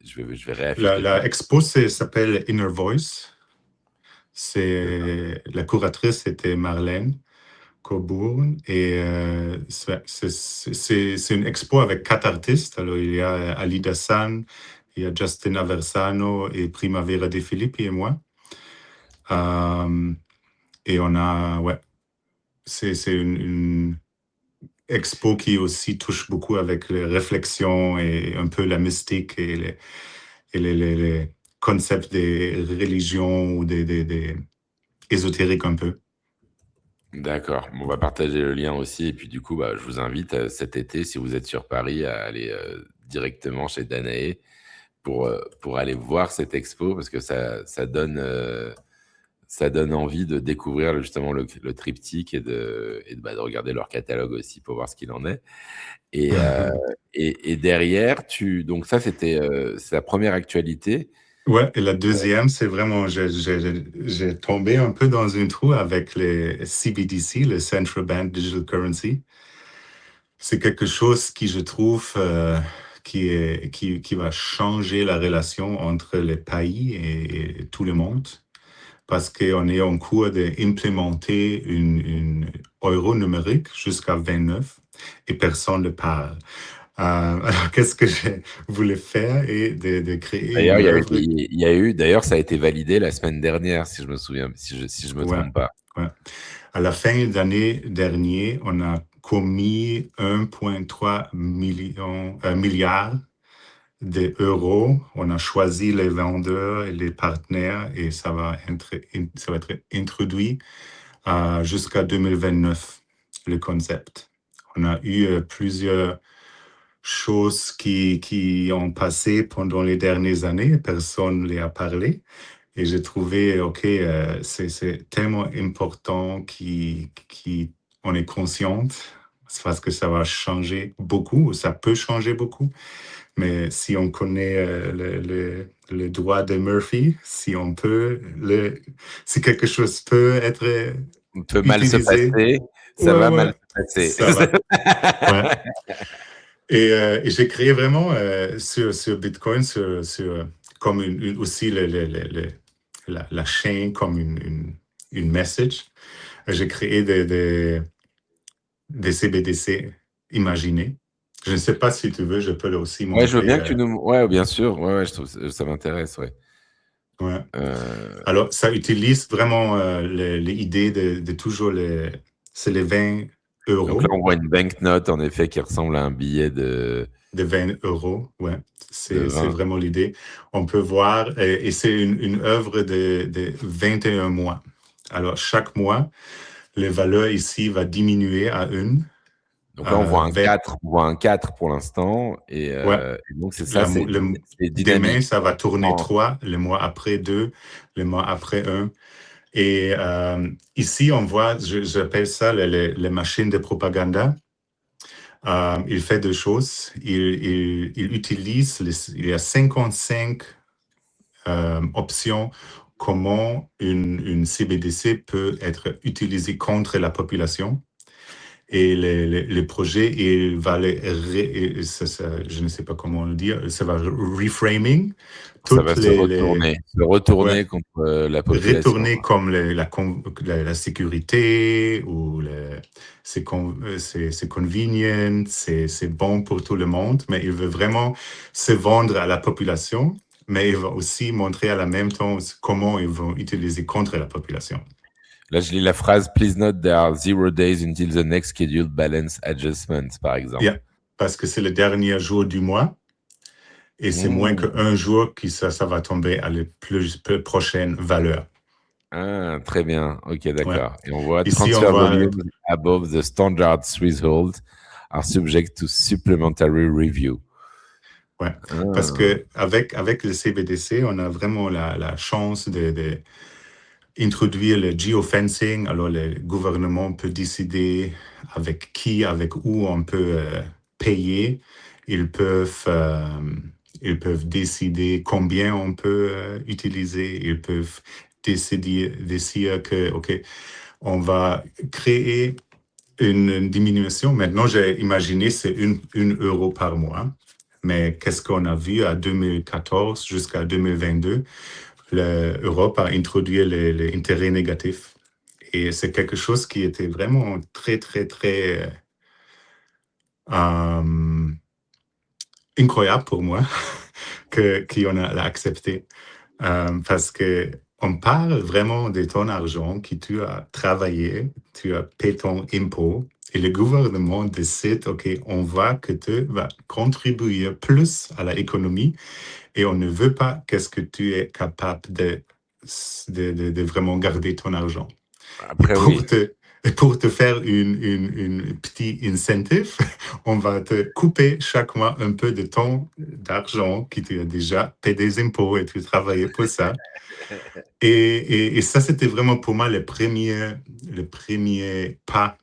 La, réafficher tout la ça. expo s'appelle Inner Voice. D'accord. La curatrice était Marlène Coburn et c'est une expo avec 4 artistes. Alors il y a Alida San, il y a Justin Aversano et Primavera De Filippi et moi. Euh, et on a, ouais, c'est une expo qui aussi touche beaucoup avec les réflexions et un peu la mystique et les concepts des religions ou des ésotériques un peu. D'accord. Bon, on va partager le lien aussi. Et puis du coup, bah, je vous invite cet été, si vous êtes sur Paris, à aller directement chez Danae pour aller voir cette expo parce que ça donne envie de découvrir justement le triptyque bah, de regarder leur catalogue aussi pour voir ce qu'il en est. Et, euh, et derrière, donc ça, c'est la première actualité. Ouais, et la deuxième, c'est vraiment, j'ai tombé un peu dans un trou avec les CBDC, le Central Bank Digital Currency. C'est quelque chose qui, je trouve, qui va changer la relation entre les pays et tout le monde, parce qu'on est en cours d'implémenter une euro numérique jusqu'à 29 et personne ne parle. Alors, qu'est-ce que je voulais faire et de créer D'ailleurs, une œuvre. d'ailleurs, ça a été validé la semaine dernière, si je me souviens, si je me Ouais, trompe pas. ouais. À la fin de l'année dernière, on a commis 1,3 milliard d'euros. On a choisi les vendeurs et les partenaires et ça va être introduit jusqu'à 2029, le concept. On a eu plusieurs choses qui ont passé pendant les dernières années, personne ne les a parlé. Et j'ai trouvé, OK, c'est tellement important qu'on est consciente, c'est parce que ça va changer beaucoup, ça peut changer beaucoup. Mais si on connaît le droit de Murphy, si on peut, si quelque chose peut être On peut mal se utilisé, passer, ça ouais, va mal ouais, se passer. ça va. Ouais. Et j'ai créé vraiment sur Bitcoin, comme aussi la chaîne, comme une message. J'ai créé des CBDC imaginés. Je ne sais pas si tu veux, je peux aussi Ouais, je veux montrer. bien que tu nous. Ouais, bien sûr. Ouais, ouais, je trouve ça m'intéresse. Ouais. Ouais. Euh, Alors, ça utilise vraiment les idées de toujours c'est les 20 Donc là, euros. on voit une banknote, en effet, qui ressemble à un billet De 20 euros, ouais. de C'est 20. vraiment l'idée. On peut voir, et c'est une œuvre de 21 mois. Alors, chaque mois, les valeurs ici va diminuer à une. Donc là, on voit un 20, 4, on voit un 4 pour l'instant. ouais. Et donc, c'est ça, c'est Demain, dynamique. ça va tourner En- 3, le mois après 2, le mois après un. Et ici, on voit, j'appelle ça les machines de propagande. Il fait deux choses. Il utilise, il y a 55 options comment une CBDC peut être utilisée contre la population. Et les projets, il va je ne sais pas comment le dire, ça va reframing Ça va toutes se ouais, retourner contre la population. retourner comme la sécurité ou c'est convenient, c'est bon pour tout le monde, mais il veut vraiment se vendre à la population, mais il va aussi montrer à la même temps comment ils vont utiliser contre la population. Là, je lis la phrase Please note there are 0 days until the next scheduled balance adjustment, par exemple. Yeah, parce que c'est le dernier jour du mois et c'est moins Mmh. qu'un jour que ça va tomber à la plus prochaine valeur. Ah, très bien. Ok, Ouais. d'accord. Et on voit Ici, on transfer voit. volumes above the standard threshold are subject to supplementary review. Ouais, parce Ah, que avec le CBDC, on a vraiment la chance de introduire le geofencing. Alors, le gouvernement peut décider avec qui, avec où on peut payer. Ils peuvent, euh, ils peuvent décider combien on peut utiliser. Ils peuvent décider que, OK, on va créer une diminution. Maintenant, j'ai imaginé c'est une euro par mois. Mais qu'est-ce qu'on a vu à 2014 jusqu'à 2022? L'Europe a introduit les intérêts négatifs. Et c'est quelque chose qui était vraiment très, très, très euh, incroyable pour moi qu'on a accepté. Parce que on parle vraiment de ton argent que tu as travaillé, tu as payé ton impôt, et le gouvernement décide, OK, on voit que tu vas contribuer plus à l'économie et on ne veut pas qu'est-ce que tu es capable de vraiment garder ton argent. Et après, oui. pour te faire une petite incentive, on va te couper chaque mois un peu de ton d'argent que tu as déjà payé des impôts et tu travaillais pour ça. Et ça, c'était vraiment pour moi le premier pas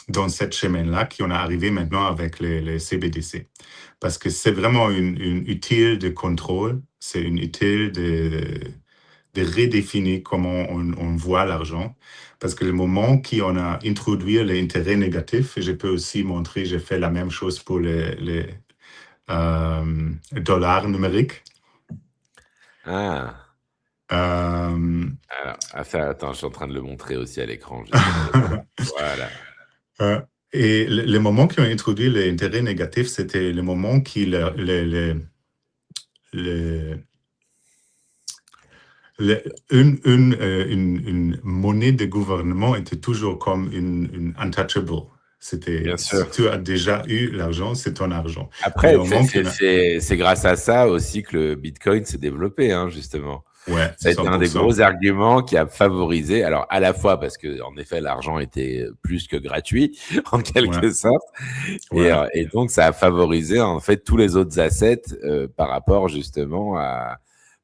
dans cette chemin-là qu'on a arrivé maintenant avec les CBDC. Parce que c'est vraiment une utile de contrôle, c'est une utile de redéfinir comment on voit l'argent. Parce que le moment qu'on a introduit les intérêts négatifs, et je peux aussi montrer, j'ai fait la même chose pour les dollars numériques. Ah, Euh, alors, ça, attends, je suis en train de le montrer aussi à l'écran, justement. Le dollar. Voilà. Euh, Et les moments qui ont introduit l'intérêt négatif, c'était le moment qui le- une monnaie de gouvernement était toujours comme une untouchable. C'était, Bien si sûr. tu as déjà eu l'argent, c'est ton argent. Mais le Après, moment qu'il y en a, c'est grâce à ça aussi que le Bitcoin s'est développé, hein, justement. ouais, Ça a été un des 100%. gros arguments qui a favorisé, alors à la fois parce que en effet l'argent était plus que gratuit en Ouais, quelque sorte, ouais, et donc ça a favorisé en fait tous les autres assets par rapport justement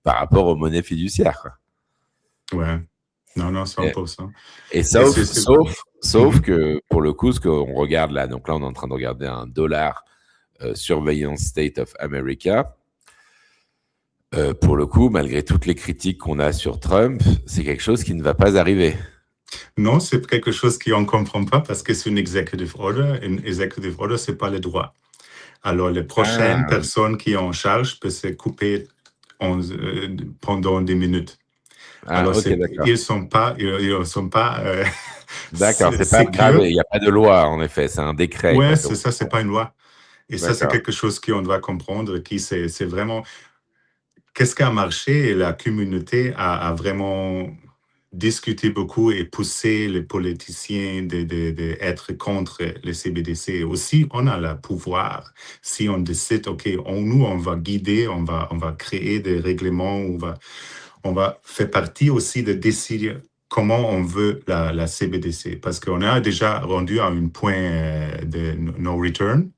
par rapport aux monnaies fiduciaires, quoi. ouais. Non, non, Et, 100%. et Et sauf Mhm. que pour le coup, ce qu'on regarde là, donc là on est en train de regarder un dollar Surveillance State of America. Pour le coup, malgré toutes les critiques qu'on a sur Trump, c'est quelque chose qui ne va pas arriver. Non, c'est quelque chose qu'on ne comprend pas parce que c'est une executive order. Une executive order, c'est pas le droit. Alors, les prochaines Ah, personnes qui sont en charge peuvent se couper pendant des minutes. Alors, ok, d'accord. ils sont pas D'accord, c'est pas sécures. gravé, il n'y a pas de loi, en effet, c'est un décret, Ouais, quoi. c'est Donc, ça, c'est pas une loi. Et ça, c'est d'accord. quelque chose qu'on doit comprendre, qui c'est vraiment qu'est-ce qui a marché et la communauté a vraiment discuté beaucoup et poussé les politiciens d'être contre les CBDC. Aussi, on a le pouvoir. Si on décide, OK, nous, on va guider, on va créer des règlements, on va faire partie aussi de décider comment on veut la CBDC. Parce qu'on a déjà rendu à un point de no return.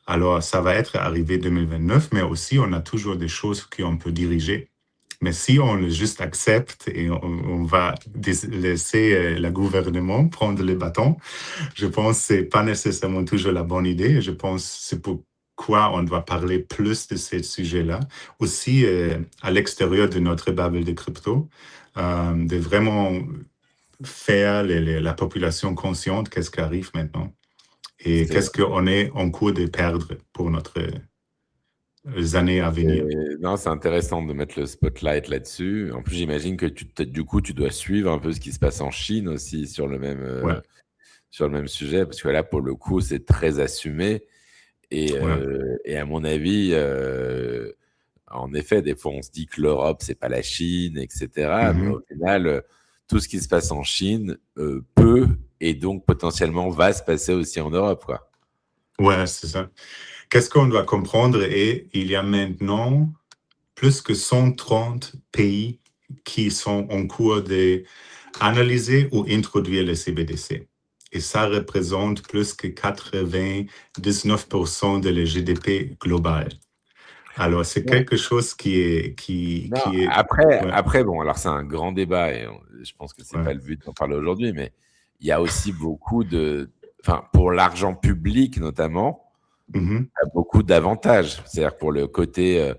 Alors, ça va être arrivé 2029, mais aussi, on a toujours des choses qu'on peut diriger. Mais si on le juste accepte et on va laisser le gouvernement prendre les bâtons, je pense que ce n'est pas nécessairement toujours la bonne idée. Je pense que c'est pourquoi on doit parler plus de ces sujets-là. Aussi, à l'extérieur de notre bubble de crypto, de vraiment faire la population consciente qu'est-ce qui arrive maintenant et C'est, qu'est-ce qu'on est en cours de perdre pour notre les années à venir. non, c'est intéressant de mettre le spotlight là-dessus. En plus, j'imagine que du coup, tu dois suivre un peu ce qui se passe en Chine aussi Ouais, sur le même sujet, parce que là, pour le coup, c'est très assumé. ouais. Et à mon avis, en effet, des fois, on se dit que l'Europe, c'est pas la Chine, etc. Mais Mhm. au final, tout ce qui se passe en Chine peut et donc potentiellement va se passer aussi en Europe, quoi. Ouais, c'est ça. Qu'est-ce qu'on doit comprendre? Et il y a maintenant plus que 130 pays qui sont en cours d'analyser ou introduire le CBDC. Et ça représente plus que 99% de le GDP global. Alors, c'est Ouais. quelque chose Non, qui est, ouais, après, bon, alors c'est un grand débat et je pense que c'est ouais. pas le but d'en parler aujourd'hui, mais il y a aussi beaucoup enfin, pour l'argent public notamment, Mhm. il y a beaucoup d'avantages. C'est-à-dire pour le côté,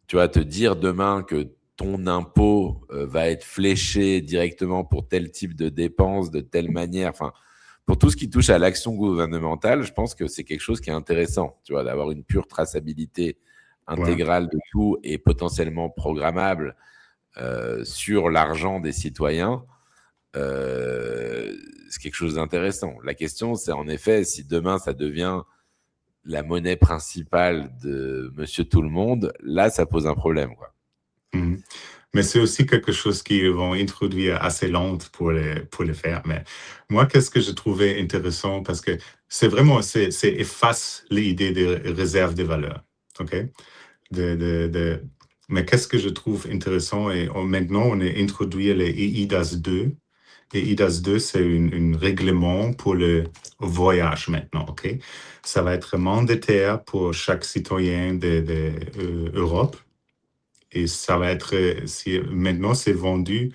tu vas te dire demain que ton impôt va être fléché directement pour tel type de dépenses, de telle manière. Enfin, pour tout ce qui touche à l'action gouvernementale, je pense que c'est quelque chose qui est intéressant, tu vois, d'avoir une pure traçabilité Ouais. intégrale de tout et potentiellement programmable sur l'argent des citoyens. C'est quelque chose d'intéressant. La question, c'est en effet si demain ça devient la monnaie principale de Monsieur Tout le Monde, là, ça pose un problème, quoi. Mhm. Mais c'est aussi quelque chose qu'ils vont introduire assez lente pour les faire. Mais moi, qu'est-ce que je trouvais intéressant, parce que c'est vraiment, c'est efface l'idée de réserve de valeur. OK? De... Mais qu'est-ce que je trouve intéressant, et maintenant, on a introduit les EIDAS 2. Et EIDAS 2, c'est un règlement pour le voyage maintenant. OK? Ça va être mandataire pour chaque citoyen de Europe. Et ça va être, maintenant, c'est vendu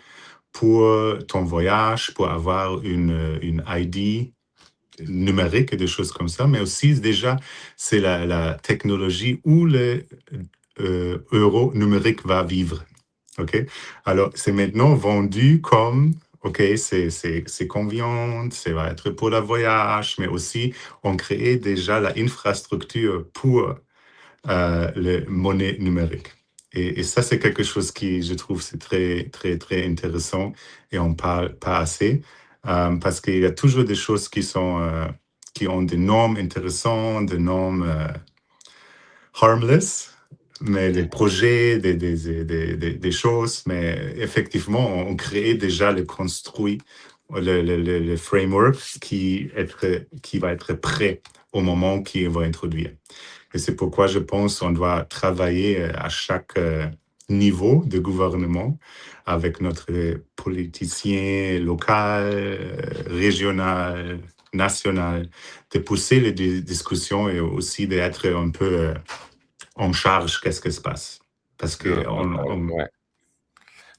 pour ton voyage, pour avoir une ID numérique et des choses comme ça, mais aussi déjà, c'est la technologie où le euro numérique va vivre. OK? Alors, c'est maintenant vendu comme, OK, c'est convenient, ça va être pour le voyage, mais aussi, on crée déjà l'infrastructure pour les monnaies numériques. Et ça, c'est quelque chose qui, je trouve, c'est très, très, très intéressant et on parle pas assez parce qu'il y a toujours des choses qui sont qui ont des normes intéressantes, des normes harmless, mais les projets, des choses, mais effectivement, on crée déjà le construit, le framework qui va être prêt au moment qu'il va introduire. Et c'est pourquoi je pense qu'on doit travailler à chaque niveau de gouvernement avec notre politicien local, régional, national, de pousser les discussions et aussi d'être un peu en charge qu'est-ce qui se passe. Parce que Ouais.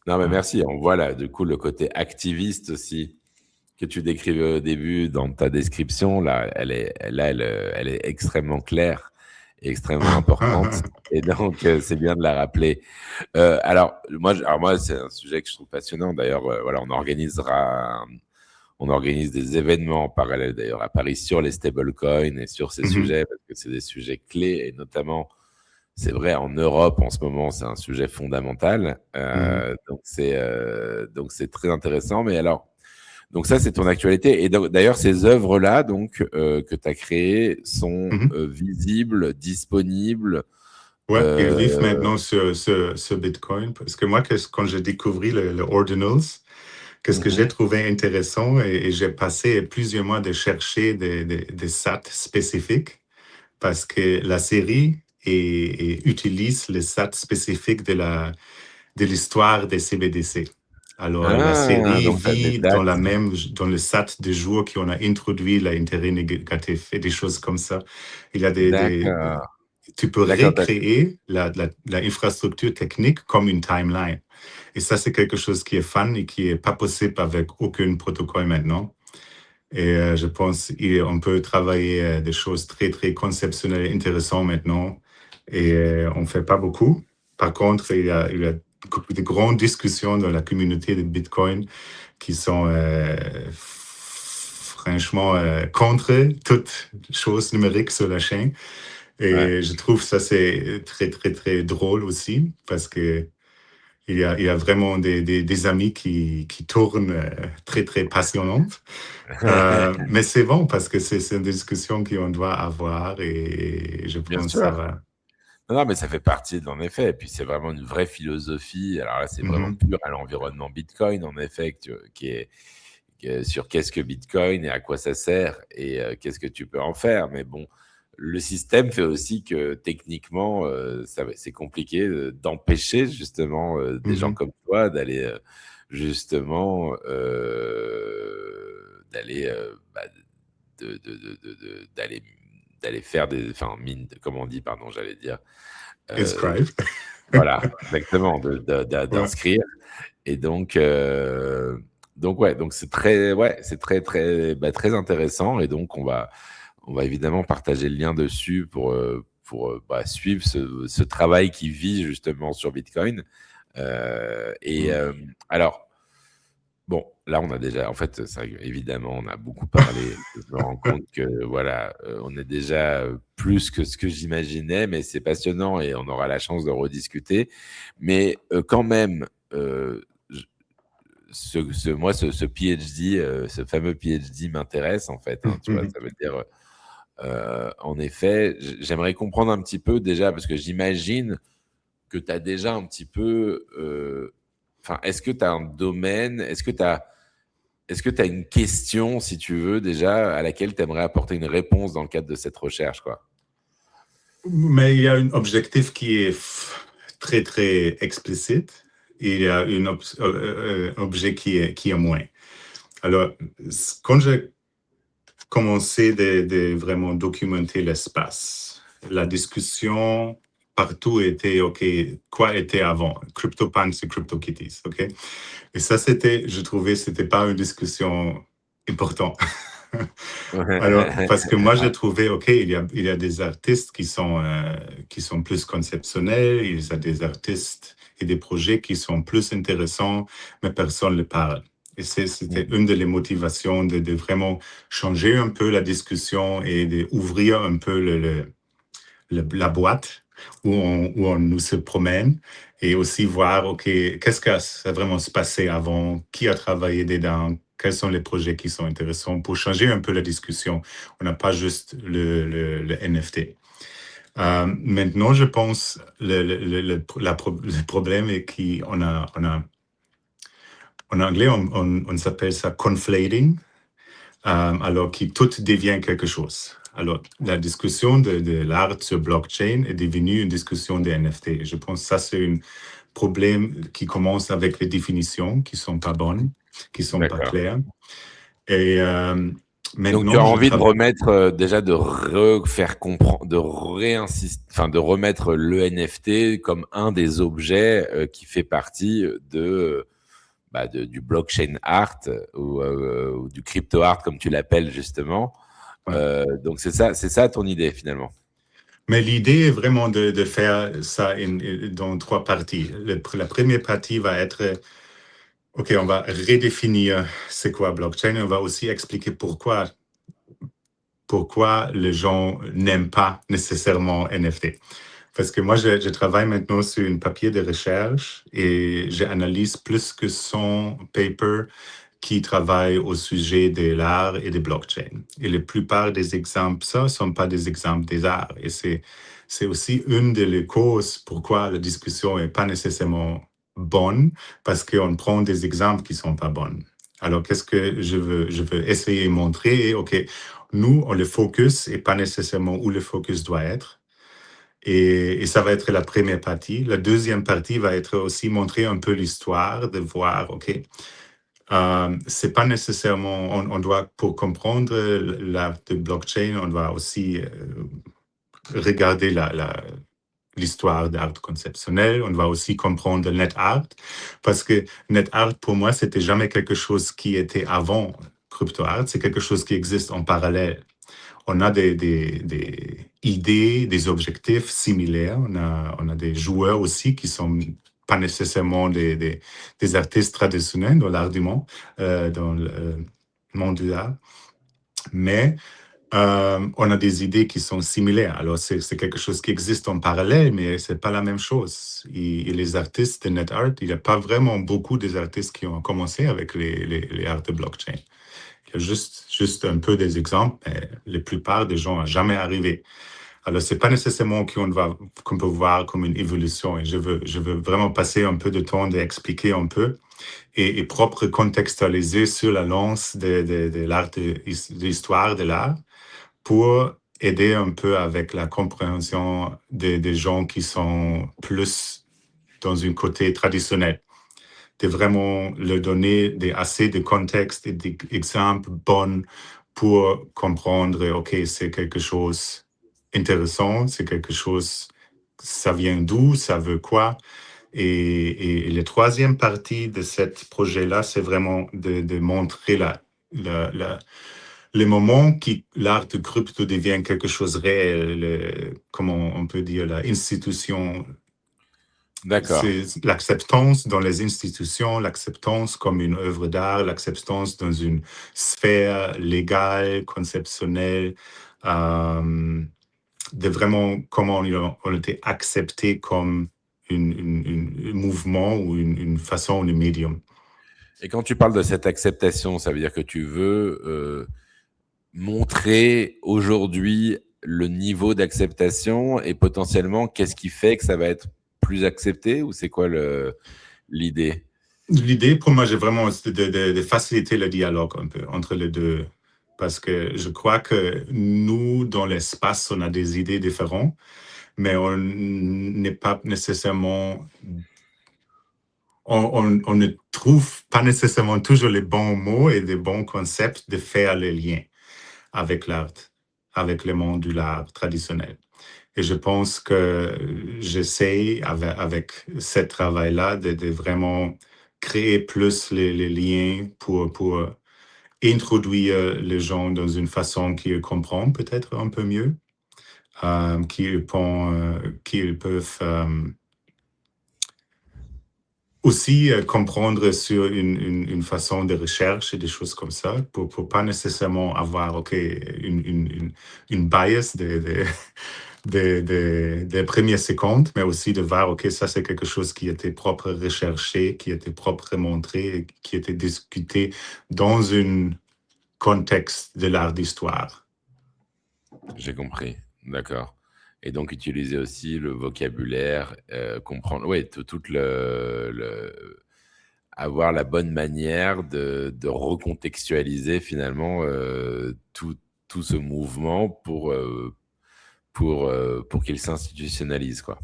Non, mais merci. On voit là, du coup, le côté activiste aussi que tu décrivais au début dans ta description. Là, elle est extrêmement claire et extrêmement importante. Et donc, c'est bien de la rappeler. Alors moi, c'est un sujet que je trouve passionnant. D'ailleurs, voilà, on organise des événements en parallèle d'ailleurs à Paris sur les stablecoins et sur ces sujets parce que c'est des sujets clés et notamment, c'est vrai, en Europe en ce moment, c'est un sujet fondamental. Donc c'est très intéressant. Mais alors, donc ça, c'est ton actualité. Et d'ailleurs, ces œuvres-là que tu as créées sont visibles, disponibles. Ouais, ils vivent maintenant sur Bitcoin. Parce que moi, quand j'ai découvert le Ordinals, qu'est-ce que j'ai trouvé intéressant et j'ai passé plusieurs mois de chercher des SAT spécifiques parce que la série utilise les SAT spécifiques de l'histoire des CBDC. Alors, la série Donc, tu as des vit dates. dans le SAT de jour qu'on a introduit l'intérêt négatif et des choses comme ça. Il y a D'accord. tu peux D'accord. recréer l'infrastructure technique comme une timeline. Et ça, c'est quelque chose qui est fun et qui n'est pas possible avec aucun protocole maintenant. Et je pense qu'on peut travailler des choses très, très conceptuelles et intéressantes maintenant. Et on ne fait pas beaucoup. Par contre, il y a de grandes discussions dans la communauté de Bitcoin qui sont franchement contre toute chose numérique sur la chaîne. Et je trouve ça, c'est très, très, très drôle aussi parce que il y a vraiment des amis qui tournent très, très passionnantes. Mais c'est bon parce que c'est une discussion qu'on doit avoir et je Bien pense que ça sûr. va. Non, mais ça fait partie, en effet. Et puis, c'est vraiment une vraie philosophie. Alors là, c'est vraiment pur à l'environnement Bitcoin, en effet, qui est sur qu'est-ce que Bitcoin et à quoi ça sert et qu'est-ce que tu peux en faire. Mais bon, le système fait aussi que techniquement, c'est compliqué d'empêcher justement des gens comme toi d'aller justement d'aller faire des, enfin, mine, comment on dit, pardon, j'allais dire. Inscribe. Voilà, exactement, Ouais. d'inscrire. Et donc ouais, donc c'est très, ouais, c'est très, très, très intéressant. Et donc, on va évidemment partager le lien dessus pour suivre ce travail qui vit justement sur Bitcoin. Alors, bon, là, on a déjà, en fait, ça, évidemment, on a beaucoup parlé. Je me rends compte que, voilà, on est déjà plus que ce que j'imaginais, mais c'est passionnant et on aura la chance de rediscuter. Mais quand même, moi, ce PhD, ce fameux PhD m'intéresse, en fait. Tu vois, ça veut dire, en effet, j'aimerais comprendre un petit peu déjà, parce que j'imagine que tu as déjà un petit peu. Enfin, est-ce que tu as un domaine, est-ce que tu as une question, si tu veux, déjà, à laquelle tu aimerais apporter une réponse dans le cadre de cette recherche, quoi? Mais il y a un objectif qui est très, très explicite. Et il y a un objet qui est moins. Alors, quand j'ai commencé de vraiment documenter l'espace, la discussion partout était, OK, quoi était avant? CryptoPunks et CryptoKitties, OK? Et ça, je trouvais, c'était pas une discussion importante. Alors, parce que moi, j'ai trouvé, OK, il y a des artistes qui sont plus conceptionnels, il y a des artistes et des projets qui sont plus intéressants, mais personne ne parle. Et c'était une des motivations de vraiment changer un peu la discussion et d'ouvrir un peu la boîte où on nous se promène et aussi voir, OK, qu'est-ce qui a vraiment se passé avant, qui a travaillé dedans, quels sont les projets qui sont intéressants pour changer un peu la discussion. On n'a pas juste le NFT. Maintenant, je pense le problème est qu'on en anglais, on s'appelle ça conflating, alors que tout devient quelque chose. Alors, la discussion de l'art sur blockchain est devenue une discussion des NFT. Je pense que ça, c'est un problème qui commence avec les définitions qui ne sont pas bonnes, qui ne sont pas D'accord. claires. Et Donc, tu maintenant, as envie de remettre, déjà de refaire comprendre, de réinsister, enfin, de remettre le NFT comme un des objets qui fait partie du blockchain art ou du crypto art, comme tu l'appelles justement. ouais. Donc, c'est ça ton idée finalement. Mais l'idée est vraiment de faire ça dans 3 parties. La première partie va être, OK, on va redéfinir c'est quoi blockchain. On va aussi expliquer pourquoi les gens n'aiment pas nécessairement NFT. Parce que moi, je travaille maintenant sur un papier de recherche et j'analyse plus que 100 papers qui travaillent au sujet de l'art et des blockchains. Et la plupart des exemples, ça, ne sont pas des exemples des arts. Et c'est aussi une des causes pourquoi la discussion n'est pas nécessairement bonne, parce qu'on prend des exemples qui ne sont pas bons. Alors, qu'est-ce que je veux essayer de montrer? OK, nous, on le focus et pas nécessairement où le focus doit être. Et ça va être la première partie. La deuxième partie va être aussi montrer un peu l'histoire, de voir, OK, c'est pas nécessairement, on doit, pour comprendre l'art de blockchain, on doit aussi regarder l'histoire d'art conceptionnel. On va aussi comprendre le net art, parce que net art, pour moi, c'était jamais quelque chose qui était avant crypto art, c'est quelque chose qui existe en parallèle. On a des idées, des objectifs similaires. On a des joueurs aussi qui sont pas nécessairement des artistes traditionnels dans l'art du monde, dans le monde de l'art. Mais on a des idées qui sont similaires. Alors, c'est quelque chose qui existe en parallèle, mais c'est pas la même chose. Et les artistes de net art, il n'y a pas vraiment beaucoup des artistes qui ont commencé avec les arts de blockchain. Il y a juste un peu des exemples, mais la plupart des gens n'ont jamais arrivé. Alors, c'est pas nécessairement qu'on peut voir comme une évolution. Et je veux vraiment passer un peu de temps d'expliquer un peu et propre contextualiser sur la lance de l'art, de l'histoire de l'art, pour aider un peu avec la compréhension des gens qui sont plus dans un côté traditionnel, de vraiment leur donner assez de contexte et d'exemples bons pour comprendre, OK, c'est quelque chose intéressant, c'est quelque chose, ça vient d'où, ça veut quoi. Et la troisième partie de ce projet-là, c'est vraiment de montrer les moments où l'art de crypto devient quelque chose de réel, comment on peut dire, l'institution. D'accord. C'est l'acceptance dans les institutions, l'acceptance comme une œuvre d'art, l'acceptance dans une sphère légale, conceptionnelle, de vraiment comment on a été accepté comme un mouvement ou une façon, un médium. Et quand tu parles de cette acceptation, ça veut dire que tu veux montrer aujourd'hui le niveau d'acceptation et potentiellement qu'est-ce qui fait que ça va être plus accepté, ou c'est quoi l'idée? L'idée pour moi, c'est vraiment de faciliter le dialogue un peu entre les deux. Parce que je crois que nous, dans l'espace, on a des idées différentes, mais on n'est pas nécessairement, on ne trouve pas nécessairement toujours les bons mots et les bons concepts de faire le lien avec l'art, avec le monde de l'art traditionnel. Et je pense que j'essaie, avec ce travail-là, de vraiment créer plus les liens pour introduire les gens dans une façon qu'ils comprennent peut-être un peu mieux, qu'ils peuvent aussi comprendre sur une façon de recherche et des choses comme ça, pour pas nécessairement avoir une bias des premières secondes, mais aussi de voir, OK, ça c'est quelque chose qui était propre recherché, qui était propre montré, qui était discuté dans un contexte de l'art d'histoire. J'ai compris, d'accord. Et donc utiliser aussi le vocabulaire, comprendre, ouais, tout avoir la bonne manière de recontextualiser finalement tout ce mouvement pour qu'il s'institutionnalise, quoi.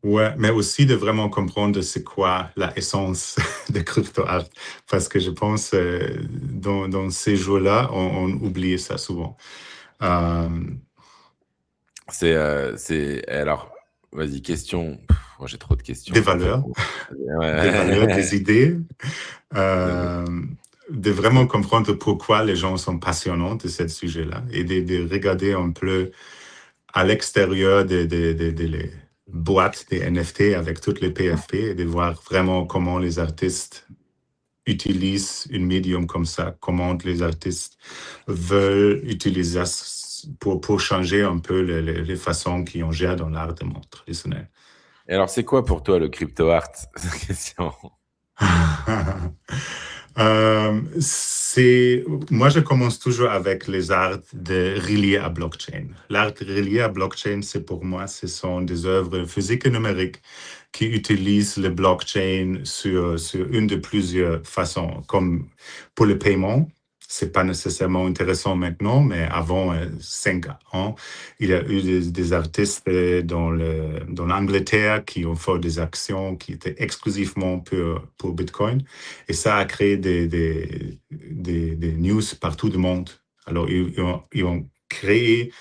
Ouais, mais aussi de vraiment comprendre c'est quoi la essence de crypto art, parce que je pense dans ces jours-là, on oublie ça souvent. Euh, Alors, vas-y, question. Moi, j'ai trop de questions. des Comment on fait valeurs, pour... des valeurs, Ouais. des idées, Non, euh, de vraiment mais comprendre pourquoi les gens sont passionnants de ce sujet-là et de regarder un peu à l'extérieur des les boîtes des NFT avec toutes les PFP et de voir vraiment comment les artistes utilisent un médium comme ça, comment les artistes veulent utiliser ça pour changer un peu les façons qu'on gère dans l'art de monde traditionnel. Et alors, c'est quoi pour toi le crypto art? Question. C'est, moi, je commence toujours avec les arts reliés à blockchain. L'art relié à blockchain, c'est pour moi, ce sont des œuvres physiques et numériques qui utilisent le blockchain sur une de plusieurs façons, comme pour le paiement. C'est pas nécessairement intéressant maintenant, mais avant 5 ans, il y a eu des artistes dans l'Angleterre qui ont fait des actions qui étaient exclusivement pour Bitcoin. Et ça a créé des news partout du monde. Alors, ils ont créé,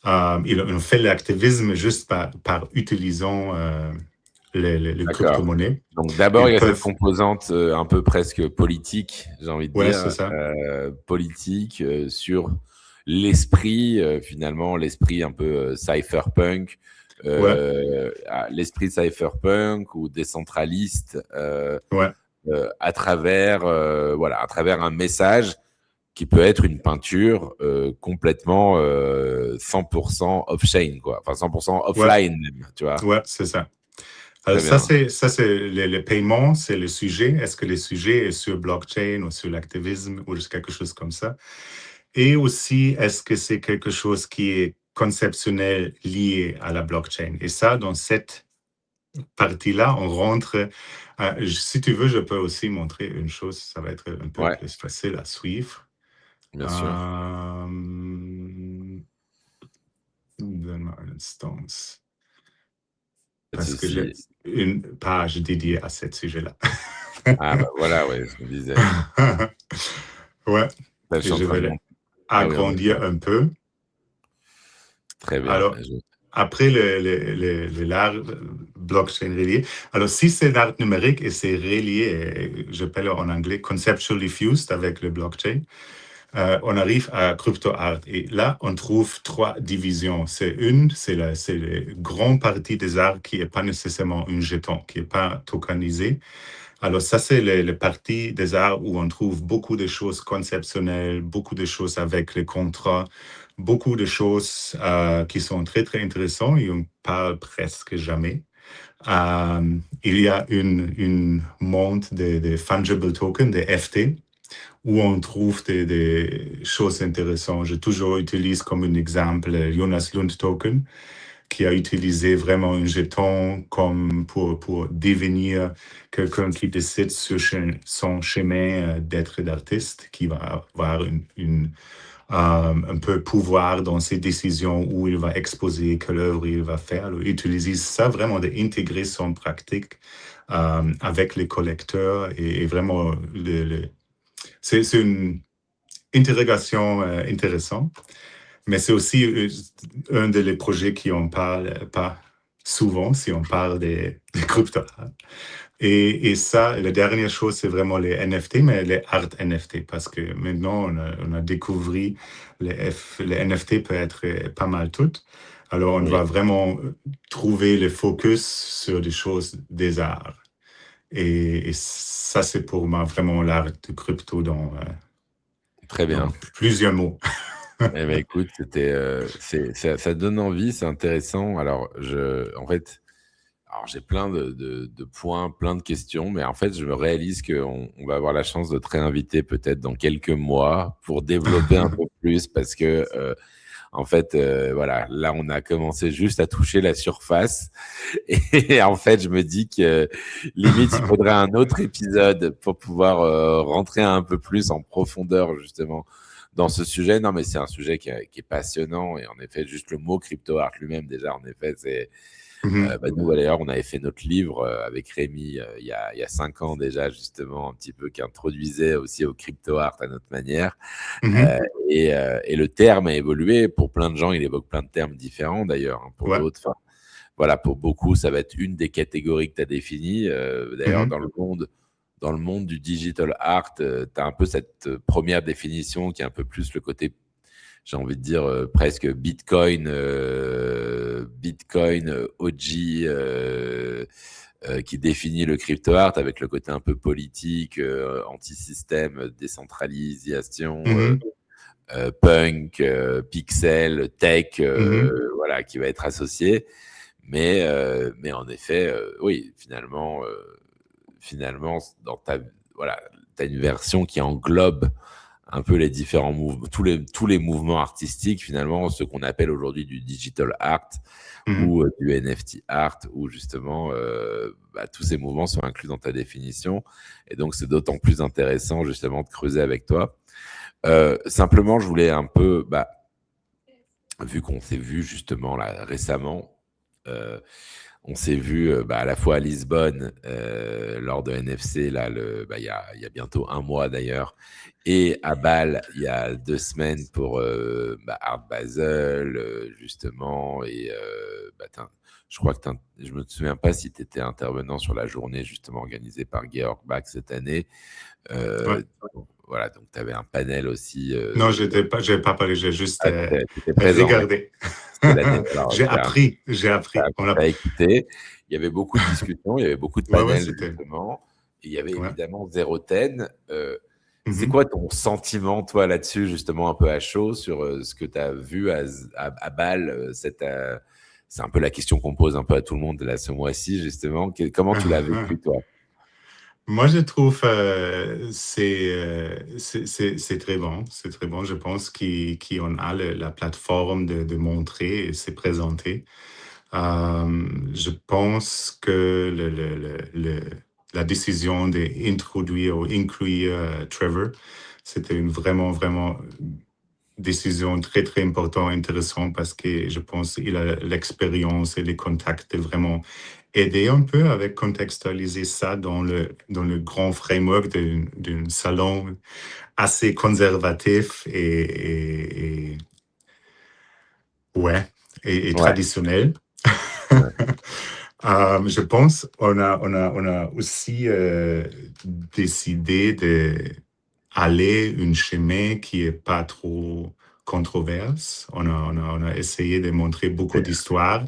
ils ont fait l'activisme juste par utilisant les D'accord. crypto-monnaies. Donc d'abord, il Ils y a cette peuvent, composante un peu presque politique, j'ai envie de ouais, c'est dire, ça. politique sur l'esprit, finalement, l'esprit un peu cypherpunk, Ouais, l'esprit cypherpunk ou décentraliste ouais, à travers, voilà, à travers un message qui peut être une peinture complètement 100% off-chain, quoi. Enfin, 100% ouais, offline même, tu vois. ouais, c'est ça. Alors Très bien. ça, c'est les paiements, c'est le sujet. Est-ce que le sujet est sur blockchain ou sur l'activisme ou juste quelque chose comme ça? Et aussi, est-ce que c'est quelque chose qui est conceptionnel lié à la blockchain? Et ça, dans cette partie-là, on rentre. Si tu veux, je peux aussi montrer une chose. Ça va être un peu Ouais, plus facile à suivre. bien sûr. Euh, Donne-moi une instance. Pas de Parce que j'ai souci. une page dédiée à ce sujet-là. Ah bah voilà, ouais, je me disais. Ouais, Là, je et suis en je train vais de monter. Ah oui, en effet. agrandir un peu. Très bien. Alors, après l'art blockchain relié, alors si c'est l'art numérique et c'est relié, j'appelle en anglais conceptually fused avec le blockchain, on arrive à crypto art. Et là, on trouve trois divisions. C'est la grande partie des arts qui n'est pas nécessairement un jeton, qui n'est pas tokenisé. Alors ça, c'est les parties des arts où on trouve beaucoup de choses conceptionnelles, beaucoup de choses avec les contrats, beaucoup de choses qui sont très, très intéressantes et on parle presque jamais. Il y a une monde de fungible tokens, des FT, où on trouve des choses intéressantes. Je toujours utilise comme un exemple Jonas Lund Token, qui a utilisé vraiment un jeton comme pour devenir quelqu'un qui décide sur son chemin d'être d'artiste, qui va avoir un peu pouvoir dans ses décisions, où il va exposer, quelle œuvre il va faire. Alors, il utilise ça vraiment d'intégrer son pratique avec les collecteurs et vraiment, c'est une interrogation intéressante. Mais c'est aussi un des projets qui on parle pas souvent si on parle des crypto. Et ça, la dernière chose, c'est vraiment les NFT, mais les art NFT, parce que maintenant, on a découvert les NFT peut être pas mal toutes. Alors, on Oui, va vraiment trouver le focus sur des choses des arts. Et ça, c'est pour moi vraiment l'art de crypto très dans bien. plusieurs mots. Eh ben, écoute, ça donne envie, c'est intéressant. Alors, en fait, j'ai plein de points, plein de questions, mais en fait, je me réalise qu'on va avoir la chance de te réinviter peut-être dans quelques mois pour développer un peu plus parce que, en fait, voilà, là, on a commencé juste à toucher la surface et en fait, je me dis que limite, il faudrait un autre épisode pour pouvoir rentrer un peu plus en profondeur justement dans ce sujet. Non, mais c'est un sujet qui est passionnant et en effet, juste le mot crypto art lui-même, déjà, en effet, c'est Mhm. nous, d'ailleurs, on avait fait notre livre avec Rémi il y a 5 ans déjà, justement, un petit peu qui introduisait aussi au crypto art à notre manière. Euh, Mhm. et le terme a évolué. Pour plein de gens, il évoque plein de termes différents d'ailleurs. Hein, pour Ouais. d'autres, voilà, pour beaucoup, ça va être une des catégories que tu as définies. D'ailleurs, Mhm. dans le monde du digital art, tu as un peu cette première définition qui est un peu plus le côté, j'ai envie de dire, presque Bitcoin OG, qui définit le crypto art avec le côté un peu politique, anti-système, décentralisation, Mhm. punk, pixel, tech, Mhm. voilà, qui va être associé. Mais en effet, oui, finalement, voilà, tu as une version qui englobe un peu les différents mouvements, tous les mouvements artistiques, finalement, ce qu'on appelle aujourd'hui du digital art Mhm. ou du NFT art, où justement, tous ces mouvements sont inclus dans ta définition. Et donc, c'est d'autant plus intéressant, justement, de creuser avec toi. Simplement, je voulais un peu, vu qu'on s'est vu justement là récemment, euh, on s'est vu à la fois à Lisbonne lors de NFC, là, il y a bientôt un mois d'ailleurs, et à Bâle il y a 2 semaines pour Art Basel, justement. Et je crois que je me souviens pas si tu étais intervenant sur la journée justement organisée par Georg Bach cette année. Ouais. Euh, voilà, donc tu avais un panel aussi. Non, j'ai pas parlé, j'ai juste Tu étais présent, d'accord. regardé. C'était l'année. Alors, J'ai appris, j'ai appris. On a... t'as écouté. Il y avait beaucoup de discussions, il y avait beaucoup de Ouais, ouais, panels, c'était. justement. Et il y avait Ouais. évidemment Zero Ten. C'est Mhm. quoi ton sentiment, toi, là-dessus, justement, un peu à chaud, sur ce que tu as vu à Bâle c'est un peu la question qu'on pose un peu à tout le monde là, ce mois-ci, justement. Comment tu l'as vécu, toi? Moi, je trouve c'est très bon. C'est très bon. Je pense qu'on a la plateforme de montrer et se présenter. Je pense que la décision d'introduire ou inclure Trevor, c'était une vraiment, vraiment décision très, très importante, intéressante parce que je pense qu'il a l'expérience et les contacts de vraiment aider un peu avec contextualiser ça dans le grand framework d'un salon assez conservatif ouais, et Ouais, traditionnel. ouais, Je pense on a aussi décidé d'aller un chemin qui est pas trop controverse. On a essayé de montrer beaucoup c'est- d'histoires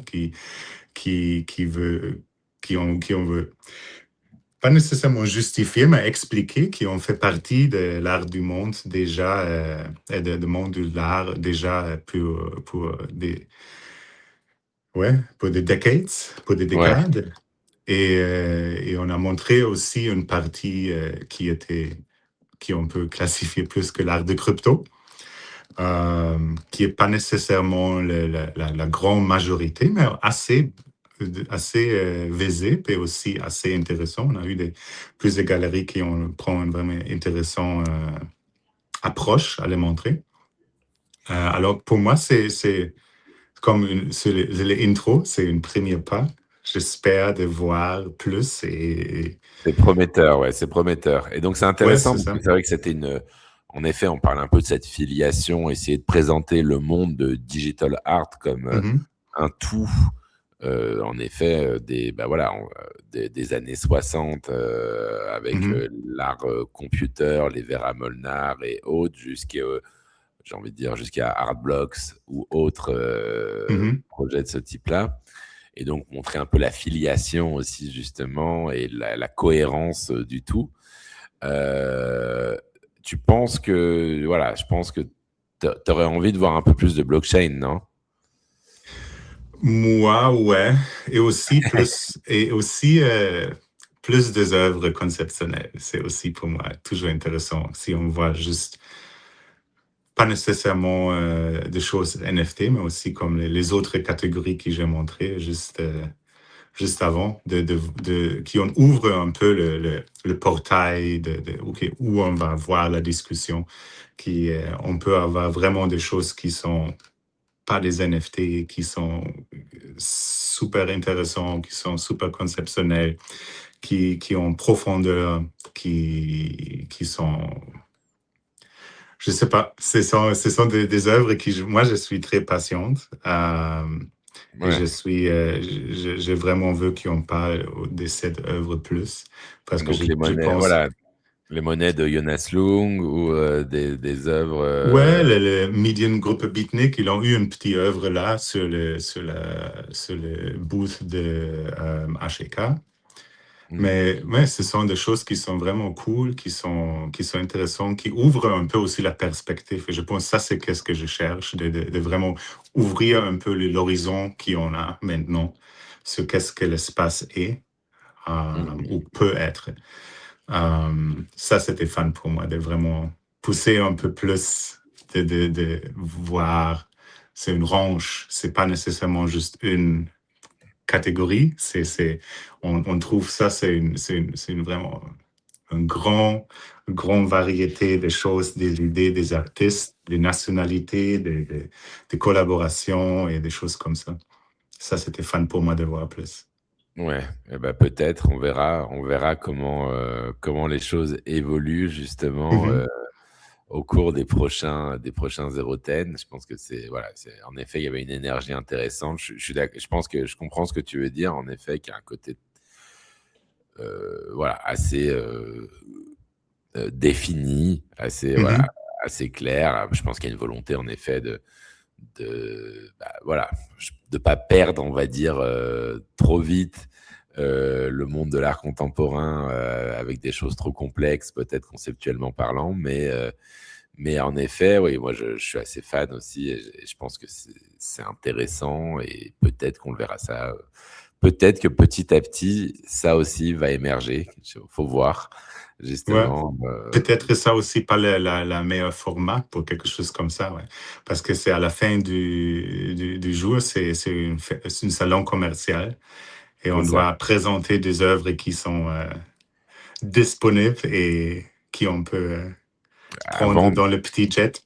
qui veut, qui on veut pas nécessairement justifier, mais expliquer qui ont fait partie de l'art du monde déjà, et du monde de l'art déjà pour des, ouais, pour des decades, pour des ouais, décades. Et on a montré aussi une partie qui était, qui on peut classifier plus que l'art de crypto, qui est pas nécessairement la grande majorité, mais assez visible et aussi assez intéressant. On a eu plus de galeries qui ont prend une vraiment intéressante approche à les montrer. Alors pour moi, c'est comme c'est l'intro, c'est une première pas. J'espère de voir plus et c'est prometteur, ouais, c'est prometteur. Et donc, c'est ouais, intéressant c'est parce que ça. c'est vrai que c'était en effet, on parle un peu de cette filiation, essayer de présenter le monde de digital art comme Mhm, un tout. En effet, des années 60 avec mhm, l'art computer, les Vera Molnar et autres, j'ai envie de dire, jusqu'à Artblocks ou autres mhm. projets de ce type-là. Et donc, montrer un peu la filiation aussi, justement, et la cohérence du tout. Euh, Tu penses que, voilà, je pense que t'aurais envie de voir un peu plus de blockchain, non? Moi, ouais. Et aussi plus des œuvres conceptuelles. C'est aussi pour moi toujours intéressant. Si on voit juste, pas nécessairement des choses NFT, mais aussi comme les autres catégories que j'ai montrées juste avant, qui on ouvre un peu le portail OK, où on va voir la discussion, on peut avoir vraiment des choses qui sont pas des NFT, qui sont super intéressants, qui sont super conceptionnels, qui ont profondeur, qui sont, je sais pas, ce sont des œuvres moi, je suis très patiente. Et Ouais. j'ai vraiment vu qu'on parle de cette œuvre plus, parce que Donc je pense, les monnaies de Jonas Lung ou des œuvres. ouais, le Median Group Beatnik, ils ont eu une petite œuvre là sur le booth de HK. Hmm. Mais ouais, ce sont des choses qui sont vraiment cool, qui sont intéressantes, qui ouvrent un peu aussi la perspective. Et je pense que ça, c'est qu'est-ce que je cherche, de vraiment ouvrir un peu l'horizon qu'on a maintenant sur qu'est-ce que l'espace est Hmm. ou peut être. Ça, c'était fun pour moi, de vraiment pousser un peu plus, de voir, c'est une range, c'est pas nécessairement juste une catégorie. On trouve ça, c'est une vraiment une grande variété de choses, des idées, des artistes, des nationalités, des collaborations et des choses comme ça. Ça, c'était fun pour moi de voir plus. Ouais, eh ben, peut-être, on verra comment les choses évoluent justement Mhm, au cours des prochains Zero Ten. Je pense que en effet, il y avait une énergie intéressante. Je pense que je comprends ce que tu veux dire. En effet, qu'il y a un côté, voilà, assez défini, mhm, assez clair. Je pense qu'il y a une volonté, en effet, voilà, de pas perdre, on va dire, trop vite le monde de l'art contemporain avec des choses trop complexes, peut-être conceptuellement parlant, mais en effet, oui, moi je suis assez fan aussi et je pense que c'est intéressant et peut-être qu'on le verra ça. Peut-être que petit à petit, ça aussi va émerger. Il faut voir, ouais. justement. Peut-être ça aussi pas la meilleure format pour quelque chose comme ça, ouais. Parce que c'est à la fin du jour, c'est une salon commercial et on C'est ça. doit présenter des œuvres qui sont disponibles et qui on peut prendre Avant. dans le petit jet.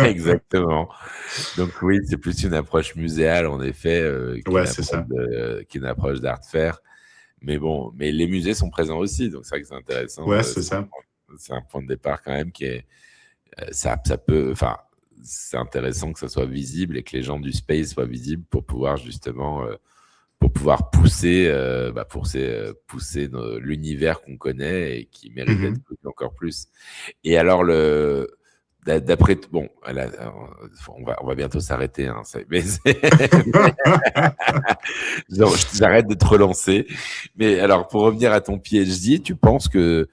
Exactement. Donc oui, c'est plus une approche muséale, en effet, Ouais, c'est ça. qu'une approche d'art fair. Mais bon, mais les musées sont présents aussi, donc c'est vrai que c'est intéressant. Ouais, c'est ça. C'est un point de départ quand même qui est, enfin, c'est intéressant que ça soit visible et que les gens du space soient visibles pour pouvoir justement, pour pouvoir pousser l'univers qu'on connaît et qui mérite d'être Mhm. connu encore plus. Et alors d'après, bon, on va bientôt s'arrêter, hein, genre, j'arrête de te relancer. Mais alors, pour revenir à ton PhD, tu penses que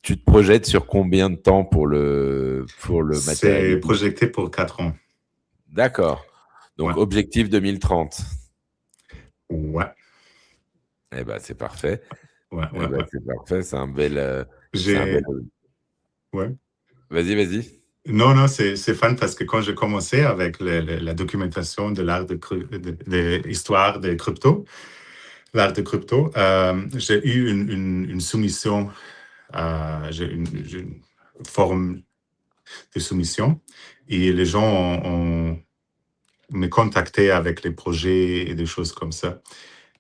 tu te projettes sur combien de temps pour le C'est matérialiser? projeté pour 4 ans. D'accord. Ouais, Donc, objectif 2030. ouais, Eh ben, c'est parfait. ouais, Eh ouais, ben, ouais. c'est parfait. C'est un bel. J'ai, ouais. Vas-y, vas-y. Non, non, c'est fun parce que quand j'ai commencé avec la documentation de l'art de l'histoire des crypto, l'art de crypto, j'ai eu une soumission, j'ai une forme de soumission et les gens ont me contacté avec les projets et des choses comme ça.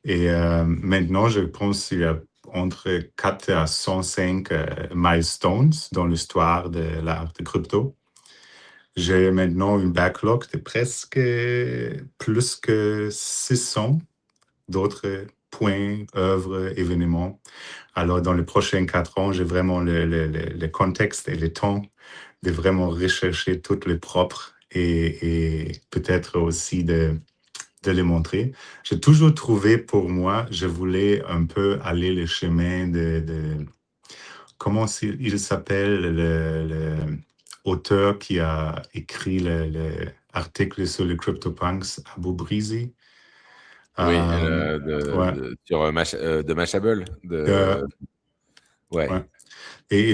Et maintenant, je pense qu'il y a entre 4 à 105 milestones dans l'histoire de l'art de crypto. J'ai maintenant une backlog de presque plus que 600 d'autres points, œuvres, événements. Alors, dans les prochains 4 ans, j'ai vraiment le contexte et le temps de vraiment rechercher toutes les propres et peut-être aussi de les montrer. J'ai toujours trouvé pour moi, je voulais un peu aller le chemin comment il s'appelle auteur qui a écrit l'article sur les CryptoPunks, Abu Brizi. Oui, Ouais. sur de Mashable. Euh, Ouais. ouais. Et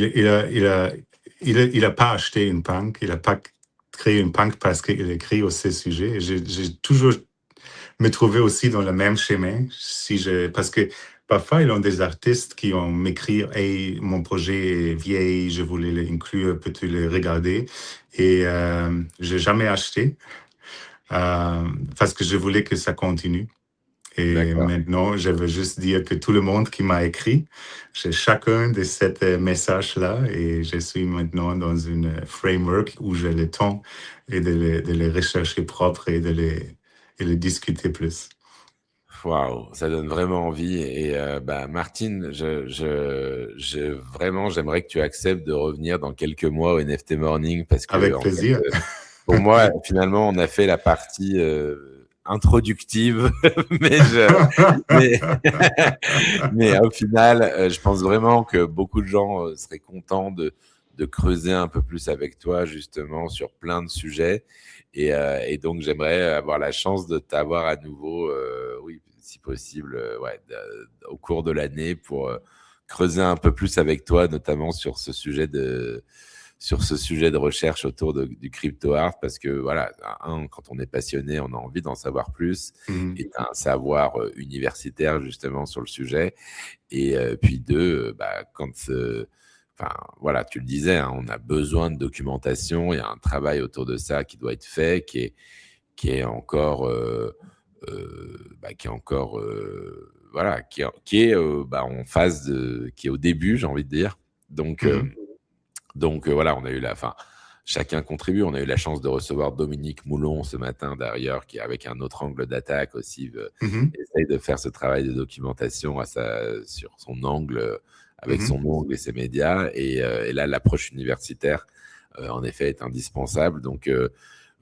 il a pas acheté une punk, il a pas créé une punk parce qu'il écrit au ces sujets. J'ai toujours me trouvé aussi dans le même chemin, parce que parfois, ils ont des artistes qui ont m'écrit « Hey, mon projet est vieil, je voulais l'inclure, peux-tu le regarder ?» Et j'ai jamais acheté parce que je voulais que ça continue. Et D'accord. maintenant, je veux juste dire que tout le monde qui m'a écrit, j'ai chacun de ces messages-là et je suis maintenant dans une framework où j'ai le temps et de les rechercher propres et de les discuter plus. Waouh, ça donne vraiment envie. Et Martine, vraiment, j'aimerais que tu acceptes de revenir dans quelques mois au NFT Morning parce que Avec en fait, plaisir. pour moi, finalement, on a fait la partie introductive, mais, mais au final, je pense vraiment que beaucoup de gens seraient contents de creuser un peu plus avec toi, justement, sur plein de sujets. Et donc, j'aimerais avoir la chance de t'avoir à nouveau, oui, si possible, au cours de l'année pour creuser un peu plus avec toi, notamment sur ce sujet de recherche autour du crypto art, parce que voilà, quand on est passionné, on a envie d'en savoir plus, et tu as un savoir universitaire justement sur le sujet, et puis deux, enfin voilà, tu le disais, hein, on a besoin de documentation, il y a un travail autour de ça qui doit être fait, qui est encore voilà, qui est en phase qui est au début, j'ai envie de dire. Donc voilà, on a eu chacun contribue. On a eu la chance de recevoir Dominique Moulon ce matin d'ailleurs, qui avec un autre angle d'attaque aussi essaye de faire ce travail de documentation sur son angle, avec son angle et ses médias. Et là, l'approche universitaire, en effet, est indispensable. Donc,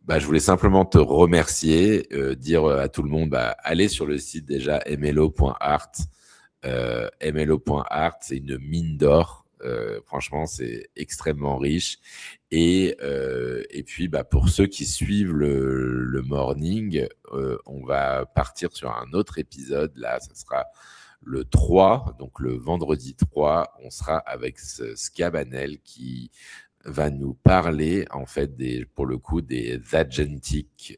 je voulais simplement te remercier, dire à tout le monde, allez sur le site déjà mlo.art. mlo.art, c'est une mine d'or. Franchement, c'est extrêmement riche. Et puis, pour ceux qui suivent le morning, on va partir sur un autre épisode. Là, ça sera le 3, donc le vendredi 3. On sera avec Scabanel qui va nous parler en fait pour le coup des agentic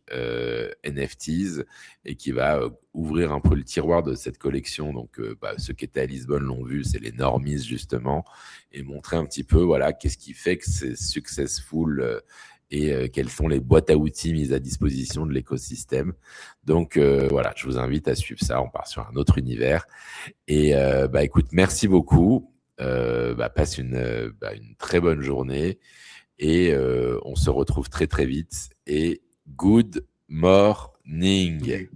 NFTs, et qui va ouvrir un peu le tiroir de cette collection. Donc ceux qui étaient à Lisbonne l'ont vu, c'est les normies justement, et montrer un petit peu voilà qu'est-ce qui fait que c'est successful et quelles sont les boîtes à outils mises à disposition de l'écosystème. Donc voilà, je vous invite à suivre ça. On part sur un autre univers. Et écoute, merci beaucoup. Passe une très bonne journée, et on se retrouve très très vite, et good morning.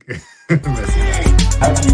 Merci.